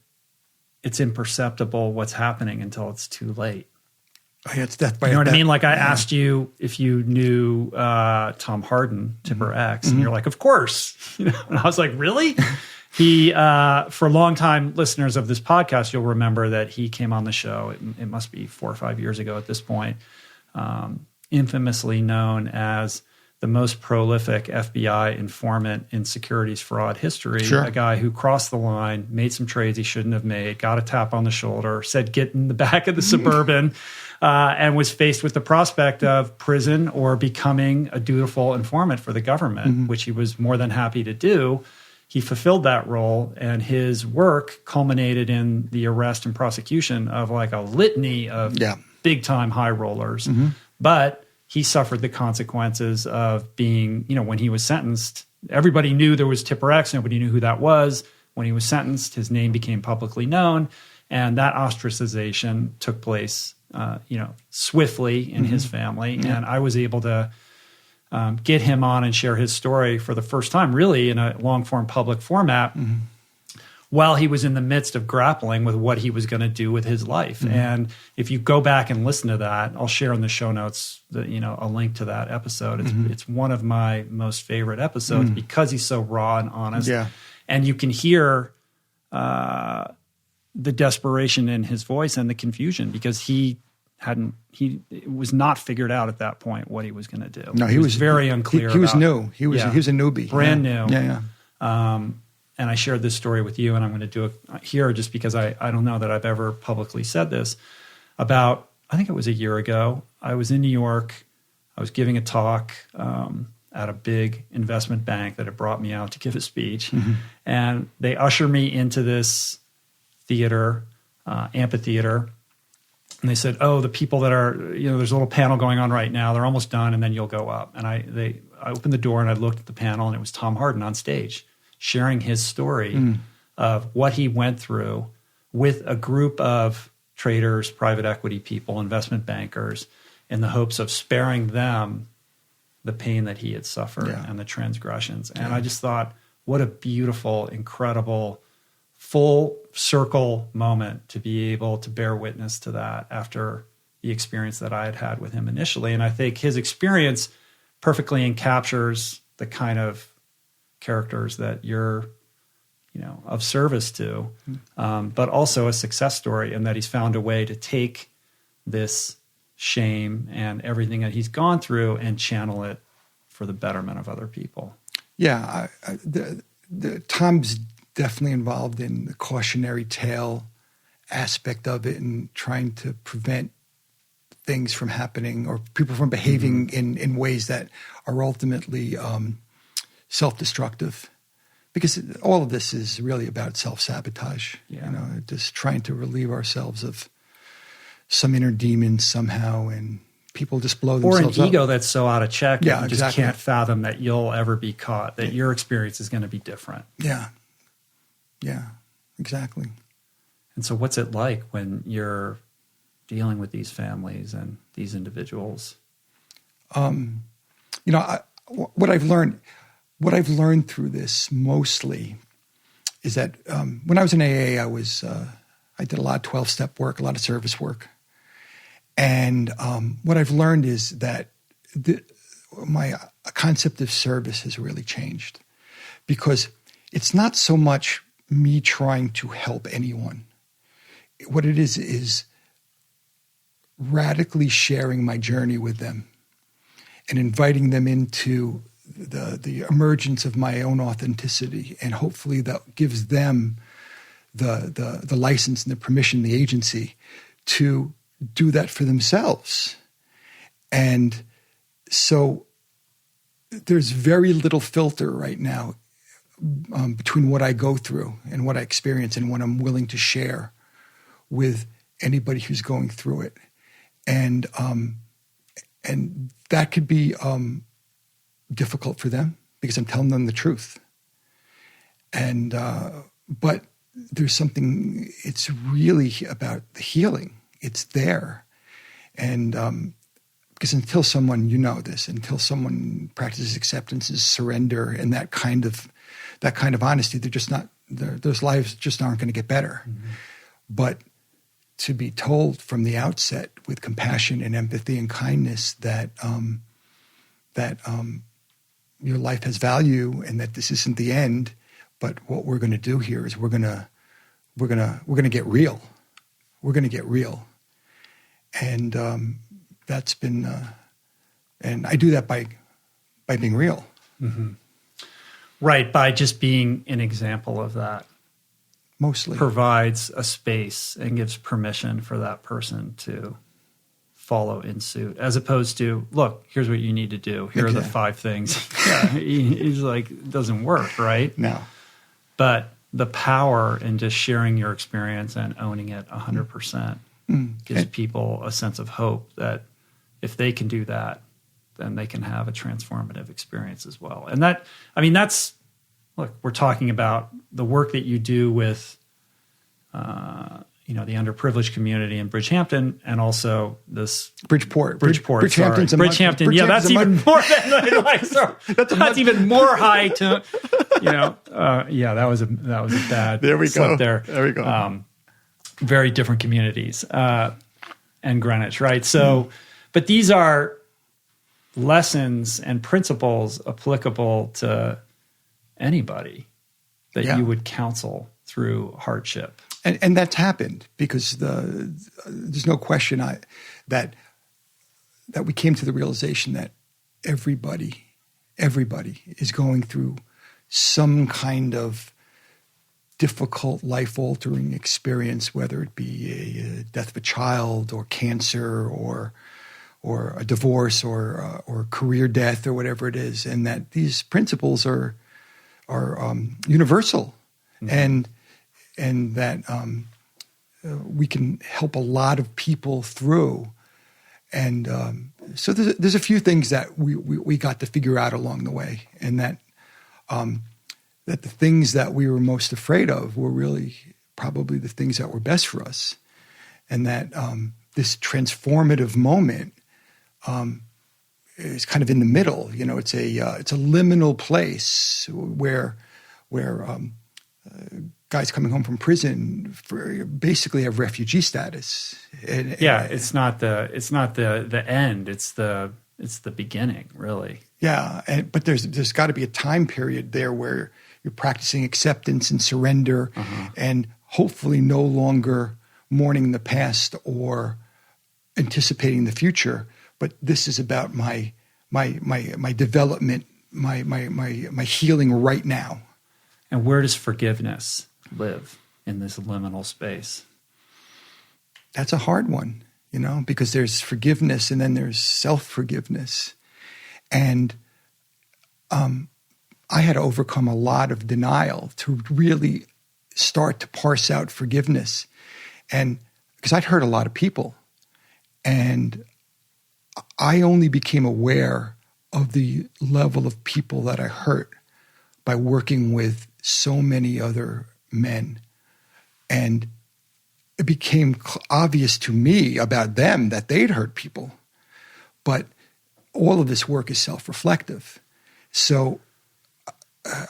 it's imperceptible what's happening until it's too late. Oh, yeah, it's death by You know what death. I mean? Like I asked you if you knew Tom Harden, Tipper X, and you're like, of course. And I was like, really? He, for long-time listeners of this podcast, you'll remember that he came on the show. It must be 4 or 5 years ago at this point. Infamously known as the most prolific FBI informant in securities fraud history. Sure. A guy who crossed the line, made some trades he shouldn't have made, got a tap on the shoulder, said get in the back of the Suburban, and was faced with the prospect of prison or becoming a dutiful informant for the government, which he was more than happy to do. He fulfilled that role, and his work culminated in the arrest and prosecution of like a litany of big-time high rollers. But he suffered the consequences of being, when he was sentenced, everybody knew there was Tipper X, nobody knew who that was. When he was sentenced, his name became publicly known, and that ostracization took place swiftly in his family. And I was able to get him on and share his story for the first time, really in a long-form public format, while he was in the midst of grappling with what he was going to do with his life. And if you go back and listen to that, I'll share in the show notes a link to that episode. It's one of my most favorite episodes because he's so raw and honest. Yeah. And you can hear the desperation in his voice and the confusion because he was not figured out at that point what he was going to do. No, he was very unclear. He was new. He was a newbie. Brand new. Yeah. And I shared this story with you, and I'm going to do it here just because I don't know that I've ever publicly said this. I think it was a year ago, I was in New York. I was giving a talk at a big investment bank that had brought me out to give a speech. And they usher me into this theater, amphitheater. And they said, the people that are, there's a little panel going on right now. They're almost done, and then you'll go up. And I opened the door, and I looked at the panel, and it was Tom Harden on stage, sharing his story of what he went through with a group of traders, private equity people, investment bankers, in the hopes of sparing them the pain that he had suffered and the transgressions. And I just thought, what a beautiful, incredible, full circle moment to be able to bear witness to that after the experience that I had had with him initially. And I think his experience perfectly encaptures the kind of characters that you're, of service to, but also a success story in that he's found a way to take this shame and everything that he's gone through and channel it for the betterment of other people. Yeah, Tom's definitely involved in the cautionary tale aspect of it and trying to prevent things from happening or people from behaving in ways that are ultimately self-destructive, because all of this is really about self-sabotage. Just trying to relieve ourselves of some inner demon somehow, and people just blow themselves up. Or an ego that's so out of check, you just can't fathom that you'll ever be caught, that your experience is going to be different. Yeah, exactly. And so what's it like when you're dealing with these families and these individuals? What I've learned through this mostly is that when I was in AA, I did a lot of 12-step work, a lot of service work. And what I've learned is that my concept of service has really changed, because it's not so much me trying to help anyone. What it is radically sharing my journey with them and inviting them into the emergence of my own authenticity, and hopefully that gives them the license and the permission, the agency to do that for themselves. And so there's very little filter right now between what I go through and what I experience and what I'm willing to share with anybody who's going through it. And that could be difficult for them because I'm telling them the truth. And but there's something, it's really about the healing. It's there. And because until someone, until someone practices acceptance, surrender, and that kind of honesty, they're just not, those lives just aren't going to get better. But to be told from the outset with compassion and empathy and kindness that your life has value and that this isn't the end, but what we're going to do here is we're going to get real. We're going to get real. And that's been, and I do that by being real. Right, by just being an example of that. Mostly. Provides a space and gives permission for that person to follow in suit, as opposed to, look, here's what you need to do. Here are the 5 things. He's like, it doesn't work, right? No. But the power in just sharing your experience and owning it 100% gives people a sense of hope that if they can do that, then they can have a transformative experience as well. And that's, look, we're talking about the work that you do with, the underprivileged community in Bridgehampton, and also this Bridgeport. Bridgehampton's sorry. Bridgehampton. Yeah, that's even more than like. So that's even more high to, yeah, that was a bad. There we go. There we go. Very different communities, and Greenwich, right? So, but these are lessons and principles applicable to anybody that you would counsel through hardship. And that's happened because there's no question that we came to the realization that everybody is going through some kind of difficult, life-altering experience, whether it be a death of a child or cancer or a divorce or career death or whatever it is, and that these principles are universal, and that we can help a lot of people through. And so there's a few things that we got to figure out along the way, and that the things that we were most afraid of were really probably the things that were best for us, and that this transformative moment is kind of in the middle. It's a liminal place where guys coming home from prison basically have refugee status. It's not the end. It's the beginning, really. Yeah, but there's got to be a time period there where you're practicing acceptance and surrender, and hopefully no longer mourning the past or anticipating the future. But this is about my development, my healing right now. And where does forgiveness live in this liminal space? That's a hard one, because there's forgiveness and then there's self-forgiveness. And I had to overcome a lot of denial to really start to parse out forgiveness. And because I'd hurt a lot of people, and I only became aware of the level of people that I hurt by working with so many other men. And it became obvious to me about them that they'd hurt people. But all of this work is self-reflective. So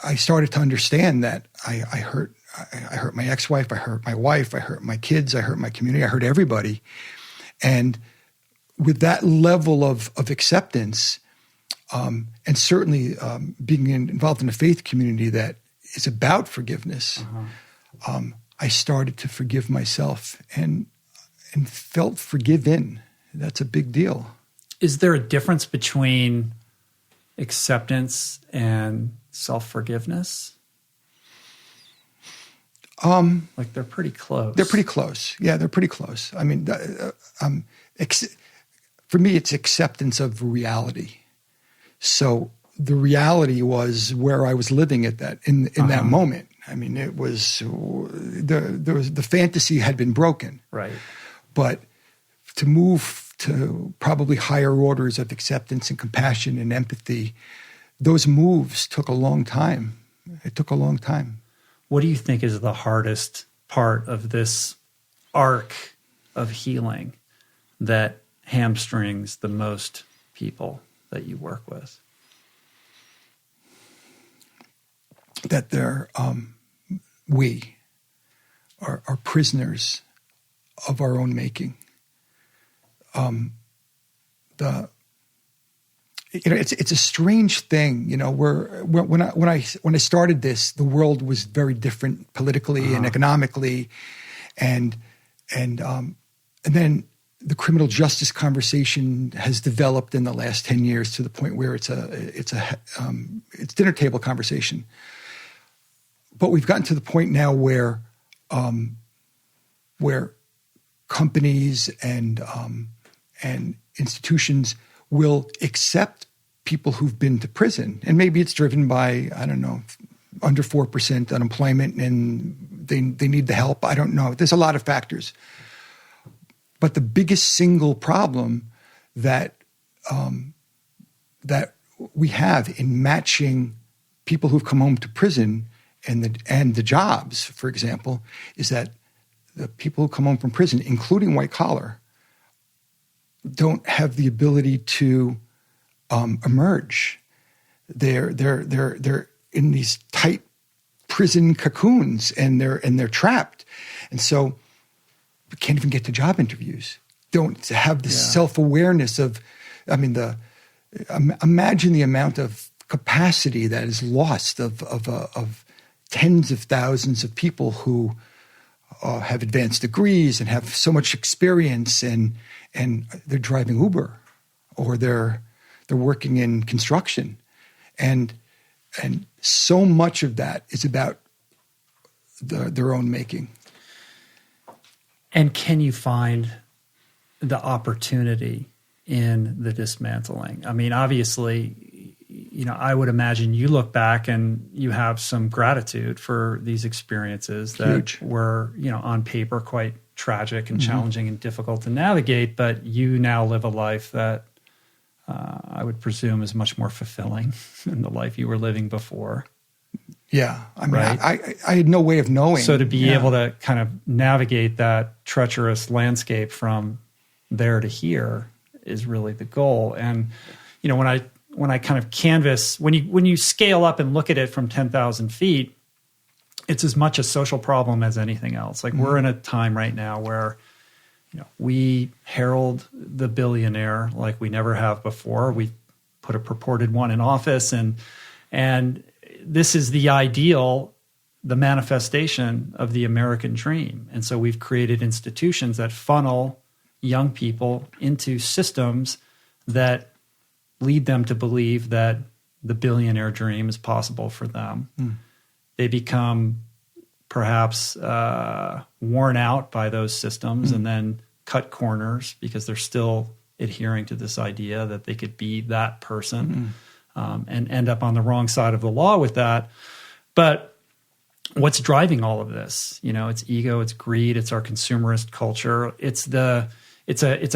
I started to understand that I hurt my ex-wife, I hurt my wife, I hurt my kids, I hurt my community, I hurt everybody. And with that level of acceptance, and certainly being involved in a faith community that is about forgiveness, I started to forgive myself and felt forgiven. That's a big deal. Is there a difference between acceptance and self-forgiveness? Like they're pretty close. They're pretty close. Yeah, they're pretty close. I mean, for me, it's acceptance of reality. So the reality was where I was living at that in that moment. I mean, it was the fantasy had been broken, right? But to move to probably higher orders of acceptance and compassion and empathy, those moves took a long time. It took a long time. What do you think is the hardest part of this arc of healing that hamstrings the most people that you work with? That we are prisoners of our own making. It's a strange thing, when I started this, the world was very different politically and economically, and then the criminal justice conversation has developed in the last 10 years to the point where it's dinner table conversation. But we've gotten to the point now where companies and institutions will accept people who've been to prison. And maybe it's driven by, I don't know, under 4% unemployment and they need the help. I don't know. There's a lot of factors. But the biggest single problem that we have in matching people who've come home to prison and the jobs, for example, is that the people who come home from prison, including white collar, don't have the ability to emerge. They're in these tight prison cocoons, and they're trapped, and so we can't even get to job interviews. Don't have this self-awareness of, imagine the amount of capacity that is lost of tens of thousands of people who have advanced degrees and have so much experience, and they're driving Uber, or they're working in construction, and so much of that is about their own making. And can you find the opportunity in the dismantling? I mean, obviously, I would imagine you look back and you have some gratitude for these experiences that Huge. were, on paper quite tragic and challenging and difficult to navigate, but you now live a life that I would presume is much more fulfilling than the life you were living before. Yeah. Right? I had no way of knowing. So to be able to kind of navigate that treacherous landscape from there to here is really the goal. And, when I kind of canvas, when you scale up and look at it from 10,000 feet, it's as much a social problem as anything else. Like we're in a time right now where, we herald the billionaire like we never have before. We put a purported one in office, and this is the ideal, the manifestation of the American dream. And so we've created institutions that funnel young people into systems that lead them to believe that the billionaire dream is possible for them. They become perhaps worn out by those systems and then cut corners because they're still adhering to this idea that they could be that person and end up on the wrong side of the law with that. But what's driving all of this? It's ego, it's greed, it's our consumerist culture. It's a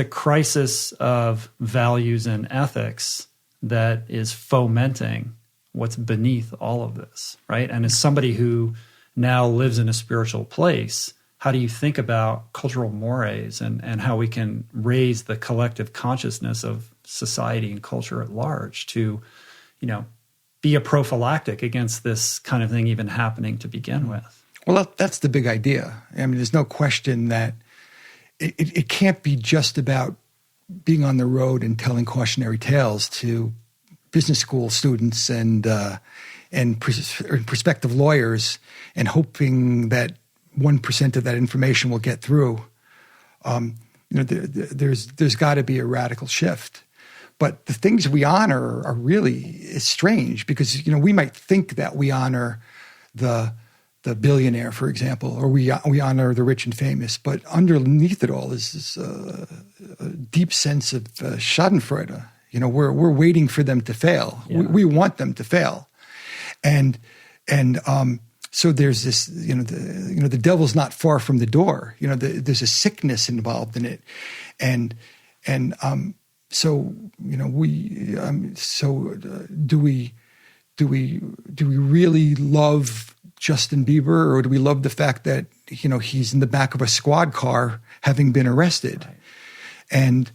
crisis of values and ethics that is fomenting what's beneath all of this, right? And as somebody who now lives in a spiritual place, how do you think about cultural mores and how we can raise the collective consciousness of society and culture at large to, be a prophylactic against this kind of thing even happening to begin with? Well, that's the big idea. There's no question that it can't be just about being on the road and telling cautionary tales to business school students and prospective lawyers and hoping that 1% of that information will get through. There's got to be a radical shift. But the things we honor are really strange because, we might think that we honor the billionaire, for example, or we honor the rich and famous, but underneath it all is this a deep sense of schadenfreude. We're waiting for them to fail. Yeah. We want them to fail, and so there's this. The devil's not far from the door. There's a sickness involved in it, and so do we really love Justin Bieber, or do we love the fact that he's in the back of a squad car having been arrested? Right. And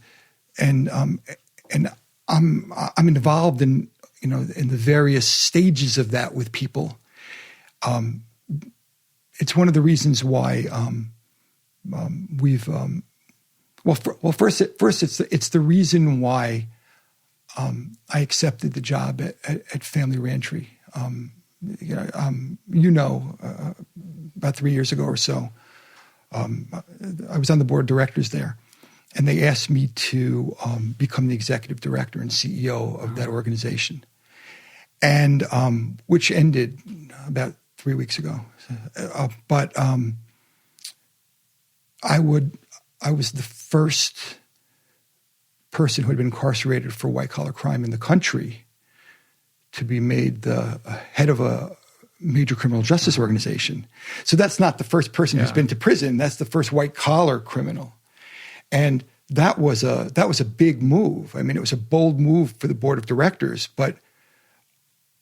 I'm involved in the various stages of that with people. It's one of the reasons why we've first it's the reason why I accepted the job at Family Reentry. About 3 years ago or so, I was on the board of directors there, and they asked me to become the executive director and CEO of that organization, and which ended about 3 weeks ago. But I was the first person who had been incarcerated for white-collar crime in the country to be made the head of a major criminal justice organization. So that's not the first person who's been to prison. That's the first white-collar criminal. And that was a big move. It was a bold move for the board of directors, but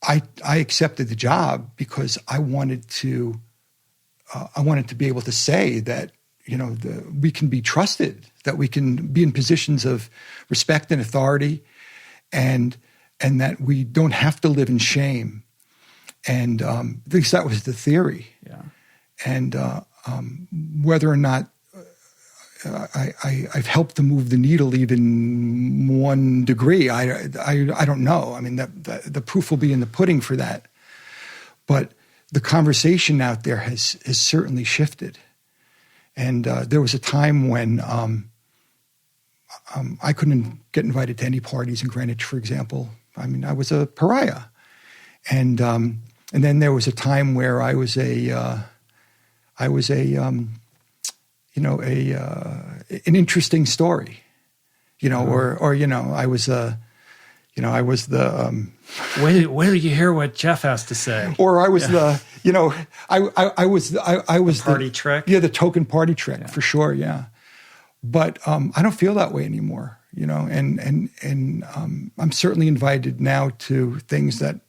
I accepted the job because I wanted to be able to say that we can be trusted, that we can be in positions of respect and authority, and that we don't have to live in shame. And at least that was the theory. Yeah. And whether or not I've helped to move the needle even 1 degree, I don't know. I mean, the proof will be in the pudding for that. But the conversation out there has certainly shifted. And there was a time when I couldn't get invited to any parties in Greenwich, for example. I mean, I was a pariah. And then there was a time where I was an interesting story, or I was the wait till you hear what Jeff has to say. Or I was I was party trick. Yeah, the token party trick for sure. Yeah, but I don't feel that way anymore. And I'm certainly invited now to things that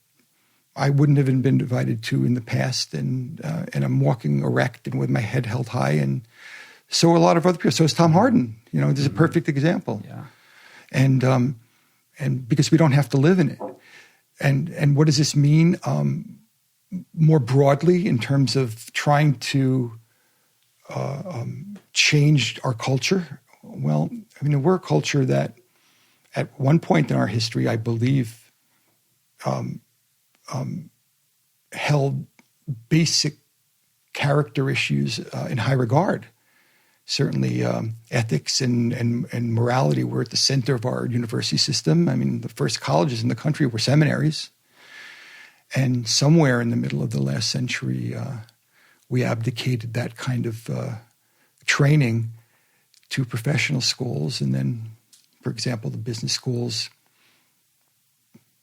I wouldn't have been invited to in the past, and I'm walking erect and with my head held high, and so are a lot of other people. So is Tom Harden. This is a perfect example. Yeah. And because we don't have to live in it. And what does this mean more broadly in terms of trying to change our culture? Well, I mean, we're a culture that at one point in our history, I believe, held basic character issues in high regard. Certainly, ethics and morality were at the center of our university system. I mean, the first colleges in the country were seminaries. And somewhere in the middle of the last century, we abdicated that kind of training to professional schools. And then, for example, the business schools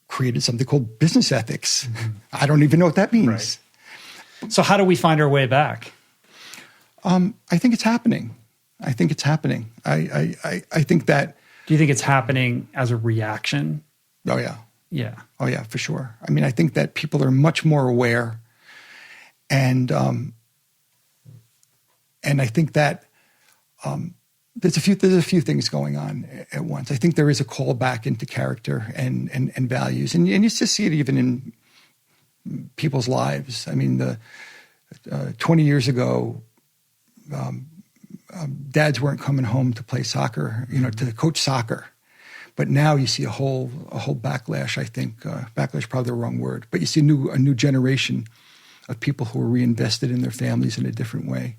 created something called business ethics. Mm-hmm. I don't even know what that means. Right. So how do we find our way back? I think it's happening. I think that. Do you think it's happening as a reaction? Oh, yeah. Yeah. Oh, yeah, for sure. I mean, I think that people are much more aware. And I think that there's a few things going on at once. I think there is a call back into character and values. And you just see it even in people's lives. I mean, 20 years ago, dads weren't coming home to play soccer, to coach soccer. But now you see a whole backlash. I think backlash is probably the wrong word, but you see a new generation of people who are reinvested in their families in a different way.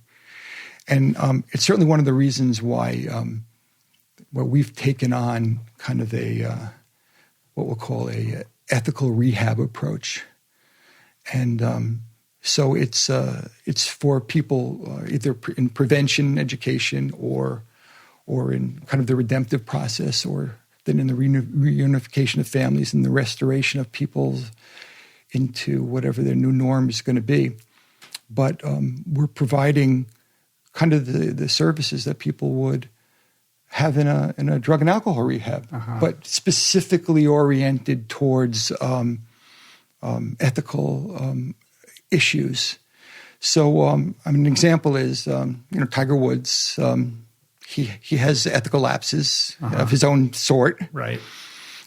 And it's certainly one of the reasons why we've taken on kind of what we'll call a ethical rehab approach. And so it's for people either in prevention, education, or in kind of the redemptive process, or then in the reunification of families and the restoration of people into whatever their new norm is going to be. But we're providing kind of the services that people would have in a drug and alcohol rehab, but specifically oriented towards ethical issues. So, an example is, Tiger Woods. He has ethical lapses of his own sort. Right.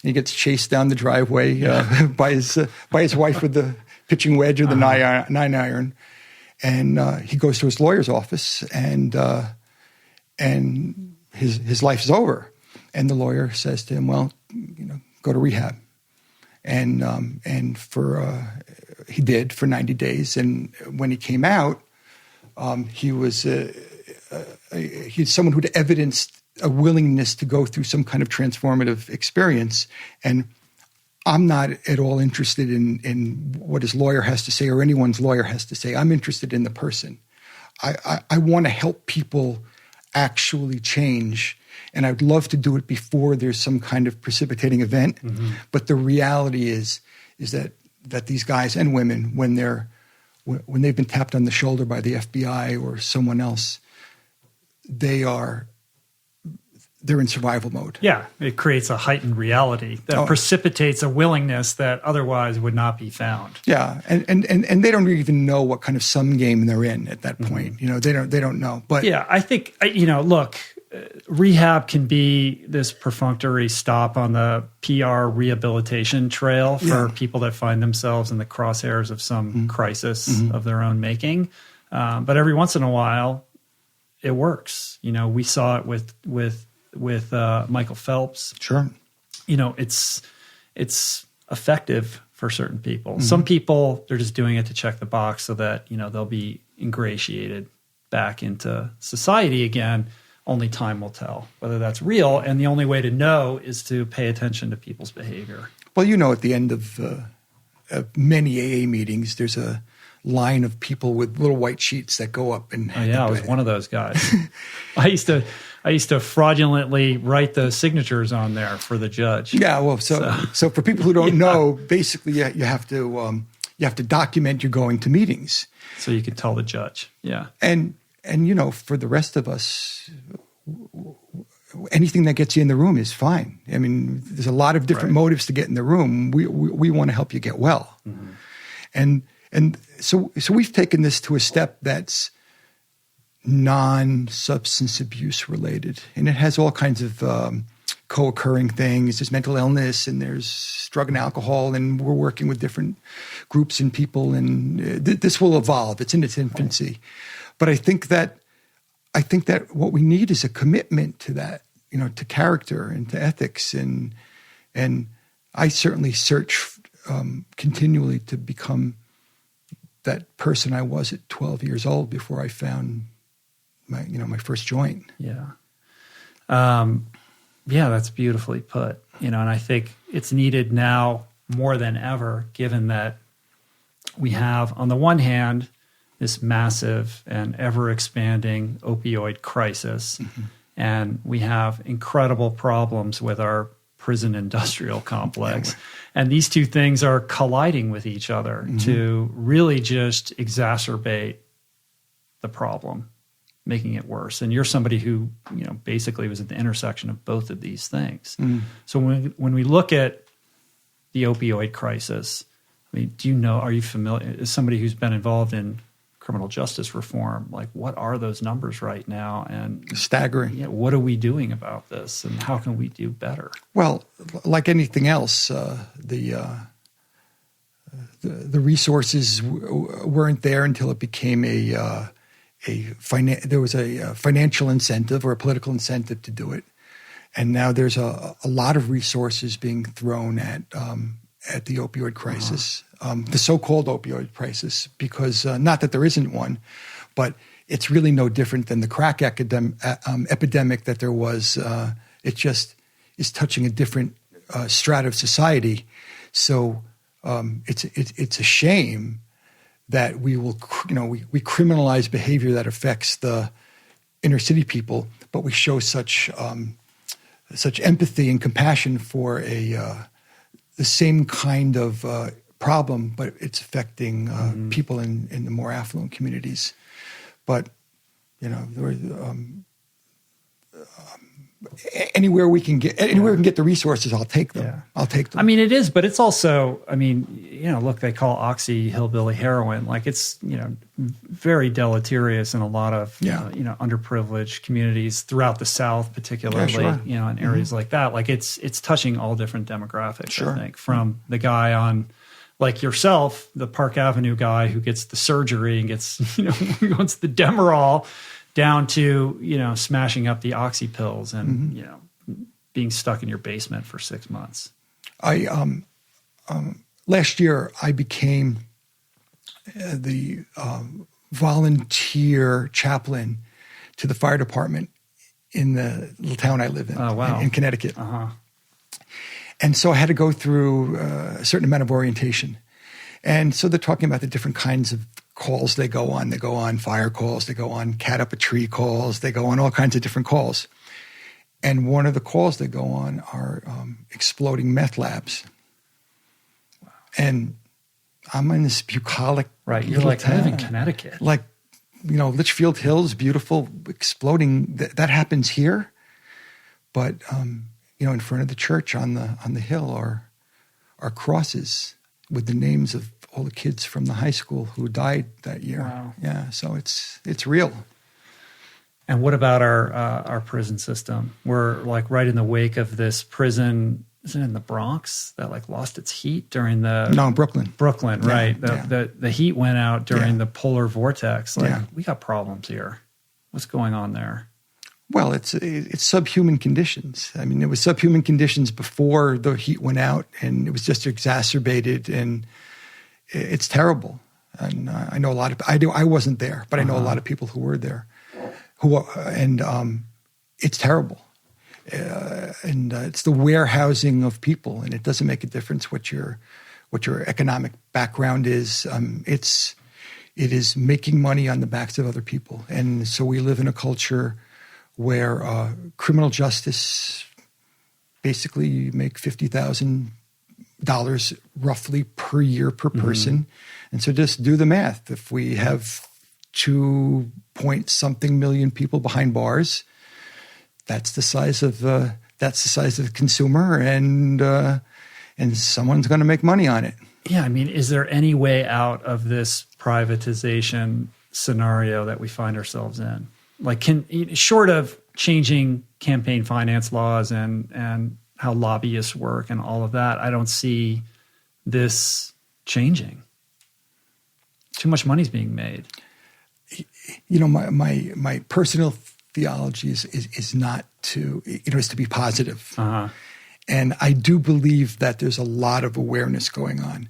He gets chased down the driveway by his wife with the pitching wedge or the 9-iron, and he goes to his lawyer's office, and his life is over. And the lawyer says to him, "Well, go to rehab." And he did for 90 days. And when he came out, he's someone who'd evidenced a willingness to go through some kind of transformative experience. And I'm not at all interested in what his lawyer has to say or anyone's lawyer has to say. I'm interested in the person. I want to help people actually change. And I'd love to do it before there's some kind of precipitating event. Mm-hmm. But the reality is that these guys and women, when they've been tapped on the shoulder by the FBI or someone else, they're in survival mode. Yeah, it creates a heightened reality that precipitates a willingness that otherwise would not be found. Yeah, and they don't even know what kind of sum game they're in at that point. They don't know. But yeah, I think look, rehab can be this perfunctory stop on the PR rehabilitation trail for people that find themselves in the crosshairs of some crisis of their own making. But every once in a while, it works. We saw it with Michael Phelps. Sure. It's effective for certain people. Some people, they're just doing it to check the box so that, they'll be ingratiated back into society again. Only time will tell whether that's real. And the only way to know is to pay attention to people's behavior. Well, at the end of many AA meetings, there's a line of people with little white sheets that go up and I was one of those guys. I used to fraudulently write the signatures on there for the judge. Yeah, well, so for people who don't know, basically you have to document you're going to meetings, so you can tell the judge. Yeah, and for the rest of us, anything that gets you in the room is fine. I mean, there's a lot of different motives to get in the room. We want to help you get well, and so we've taken this to a step that's non-substance abuse related, and it has all kinds of co-occurring things. There's mental illness, and there's drug and alcohol, and we're working with different groups and people, and this will evolve. It's in its infancy, but I think that what we need is a commitment to that, to character and to ethics, and I certainly search continually to become that person I was at 12 years old before I found my first joint. Yeah. That's beautifully put, and I think it's needed now more than ever, given that we have, on the one hand, this massive and ever-expanding opioid crisis, and we have incredible problems with our prison industrial complex. And these two things are colliding with each other to really just exacerbate the problem, making it worse. And you're somebody who, basically was at the intersection of both of these things. So when we look at the opioid crisis, I mean, are you familiar, as somebody who's been involved in criminal justice reform, like what are those numbers right now? And staggering. What are we doing about this, and how can we do better? Well, like anything else, the resources weren't there until it became there was a financial incentive or a political incentive to do it, and now there's a lot of resources being thrown at the opioid crisis. The so-called opioid crisis, because not that there isn't one, but it's really no different than the crack epidemic that there was. It just is touching a different strata of society. So it's a shame that we will, we criminalize behavior that affects the inner city people, but we show such empathy and compassion for the same kind of problem, but it's affecting people in the more affluent communities. But anywhere we can get the resources, I'll take them. Yeah. I'll take them. I mean, it is, but it's also, look, they call oxy hillbilly heroin. Like, it's, very deleterious in a lot of, underprivileged communities throughout the South, particularly, in areas like that. Like, it's touching all different demographics, I think, from the guy on, like yourself, the Park Avenue guy who gets the surgery and gets, wants the Demerol, down to, smashing up the oxy pills and, being stuck in your basement for 6 months. Last year I became the volunteer chaplain to the fire department in the little town I live in, in Connecticut. And so I had to go through a certain amount of orientation. And so they're talking about the different kinds of calls they go on. They go on fire calls. They go on cat up a tree calls. They go on all kinds of different calls. And one of the calls they go on are exploding meth labs. Wow. And I'm in this bucolic You're like, I live in Connecticut. Like, Litchfield Hills, beautiful, exploding. That happens here. But in front of the church on the hill are crosses with the names of all the kids from the high school who died that year. Wow. Yeah, so it's real. And what about our prison system? We're like right in the wake of this prison. Isn't it in the Bronx that like lost its heat during No, Brooklyn. Brooklyn, right? The heat went out during the polar vortex. Like we got problems here. What's going on there? Well, it's subhuman conditions. I mean, it was subhuman conditions before the heat went out, and it was just exacerbated, and it's terrible. And I know a lot of I wasn't there, but I know a lot of people who were there, it's terrible. It's the warehousing of people, and it doesn't make a difference what your economic background is. It is making money on the backs of other people, and so we live in a culture where criminal justice, basically you make $50,000 roughly per year per person. And so just do the math. If we have 2-point-something million people behind bars, that's the size of the consumer, and someone's going to make money on it. Yeah, I mean, is there any way out of this privatization scenario that we find ourselves in? Like, short of changing campaign finance laws and how lobbyists work and all of that, I don't see this changing. Too much money's being made. My personal theology is not to, is to be positive. And I do believe that there's a lot of awareness going on.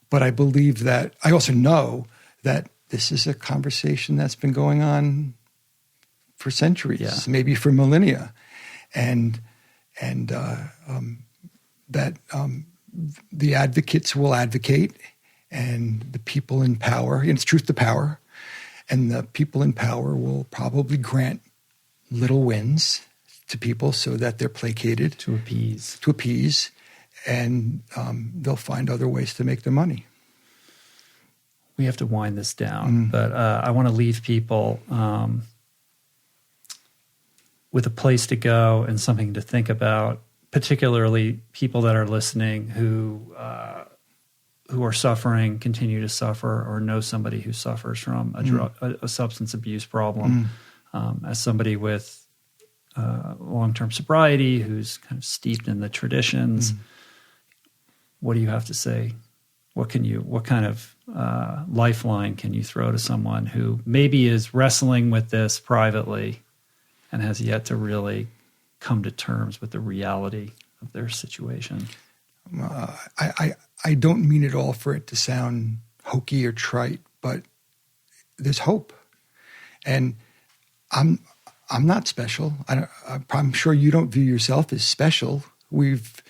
But I believe that, I also know that this is a conversation that's been going on for centuries, maybe for millennia, and that the advocates will advocate, and the people in power, and it's truth to power, and the people in power will probably grant little wins to people so that they're placated. To appease. And they'll find other ways to make their money. We have to wind this down, but I want to leave people with a place to go and something to think about, particularly people that are listening who are suffering, continue to suffer, or know somebody who suffers from a substance abuse problem. As somebody with long-term sobriety who's kind of steeped in the traditions, what do you have to say? What kind of lifeline can you throw to someone who maybe is wrestling with this privately and has yet to really come to terms with the reality of their situation? I don't mean at all for it to sound hokey or trite, but there's hope. And I'm not special. I'm sure you don't view yourself as special. We've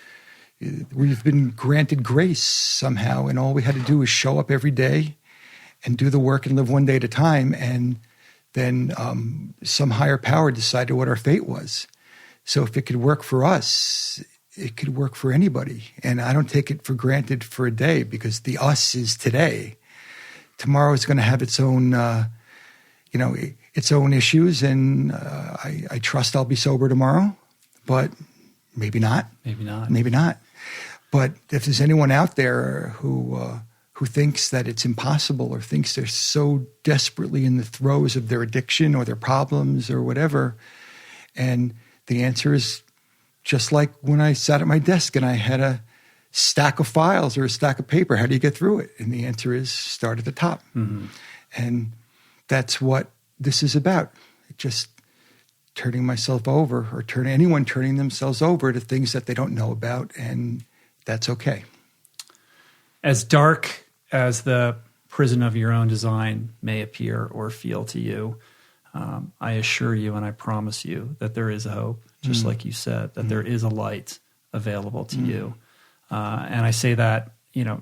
been granted grace somehow, and all we had to do was show up every day and do the work and live one day at a time, and then some higher power decided what our fate was. So if it could work for us, it could work for anybody. And I don't take it for granted for a day, because the us is today. Tomorrow is going to have its own, its own issues, and I trust I'll be sober tomorrow, but maybe not. Maybe not. But if there's anyone out there who thinks that it's impossible, or thinks they're so desperately in the throes of their addiction or their problems or whatever, and the answer is just like when I sat at my desk and I had a stack of files or a stack of paper, how do you get through it? And the answer is start at the top. And that's what this is about. Just turning myself over, or anyone turning themselves over to things that they don't know about, and that's okay. As dark as the prison of your own design may appear or feel to you, I assure you and I promise you that there is a hope, just like you said, that there is a light available to you. And I say that,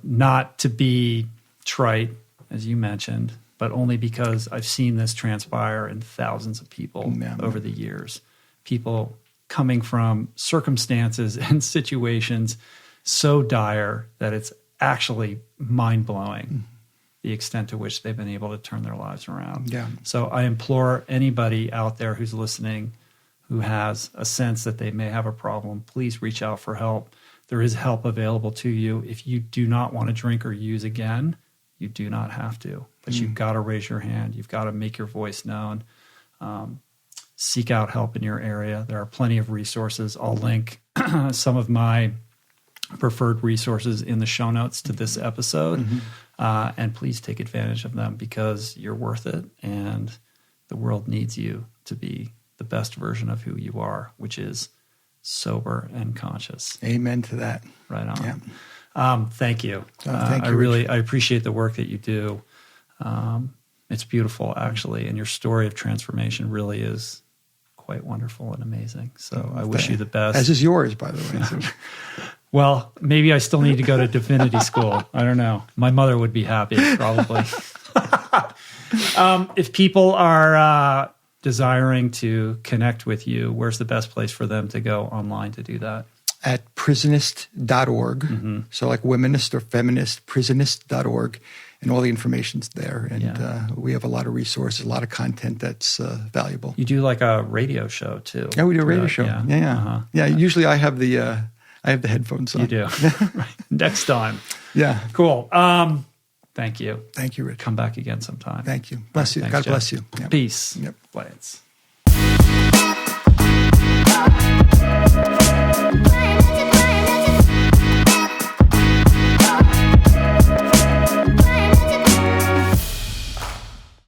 not to be trite, as you mentioned, but only because I've seen this transpire in thousands of people over the years. People coming from circumstances and situations so dire that it's actually mind-blowing, the extent to which they've been able to turn their lives around. So I implore anybody out there who's listening, who has a sense that they may have a problem, please reach out for help. There is help available to you. If you do not want to drink or use again, you do not have to. But you've got to raise your hand. You've got to make your voice known. Seek out help in your area. There are plenty of resources. I'll link some of my preferred resources in the show notes to this episode. And please take advantage of them because you're worth it. And the world needs you to be the best version of who you are, which is sober and conscious. Amen to that. Right on. Yeah. Thank you. Thank you. I appreciate the work that you do. It's beautiful, actually, and your story of transformation really is quite wonderful and amazing. So I wish you the best. As is yours, by the way. Well, maybe I still need to go to divinity school. I don't know. My mother would be happy, probably. If people are desiring to connect with you, where's the best place for them to go online to do that? At prisonist.org. So like womanist or feminist, prisonist.org. And all the information's there. And we have a lot of resources, a lot of content that's valuable. You do like a radio show too. Yeah, we do a radio show. Yeah. Usually I have the headphones on. You do. Right. Next time. Yeah. Cool. Thank you. Thank you, Rich. Come back again sometime. Thank you. Bless you. Thanks, God Jeff. bless you. Peace. Yep. Lance.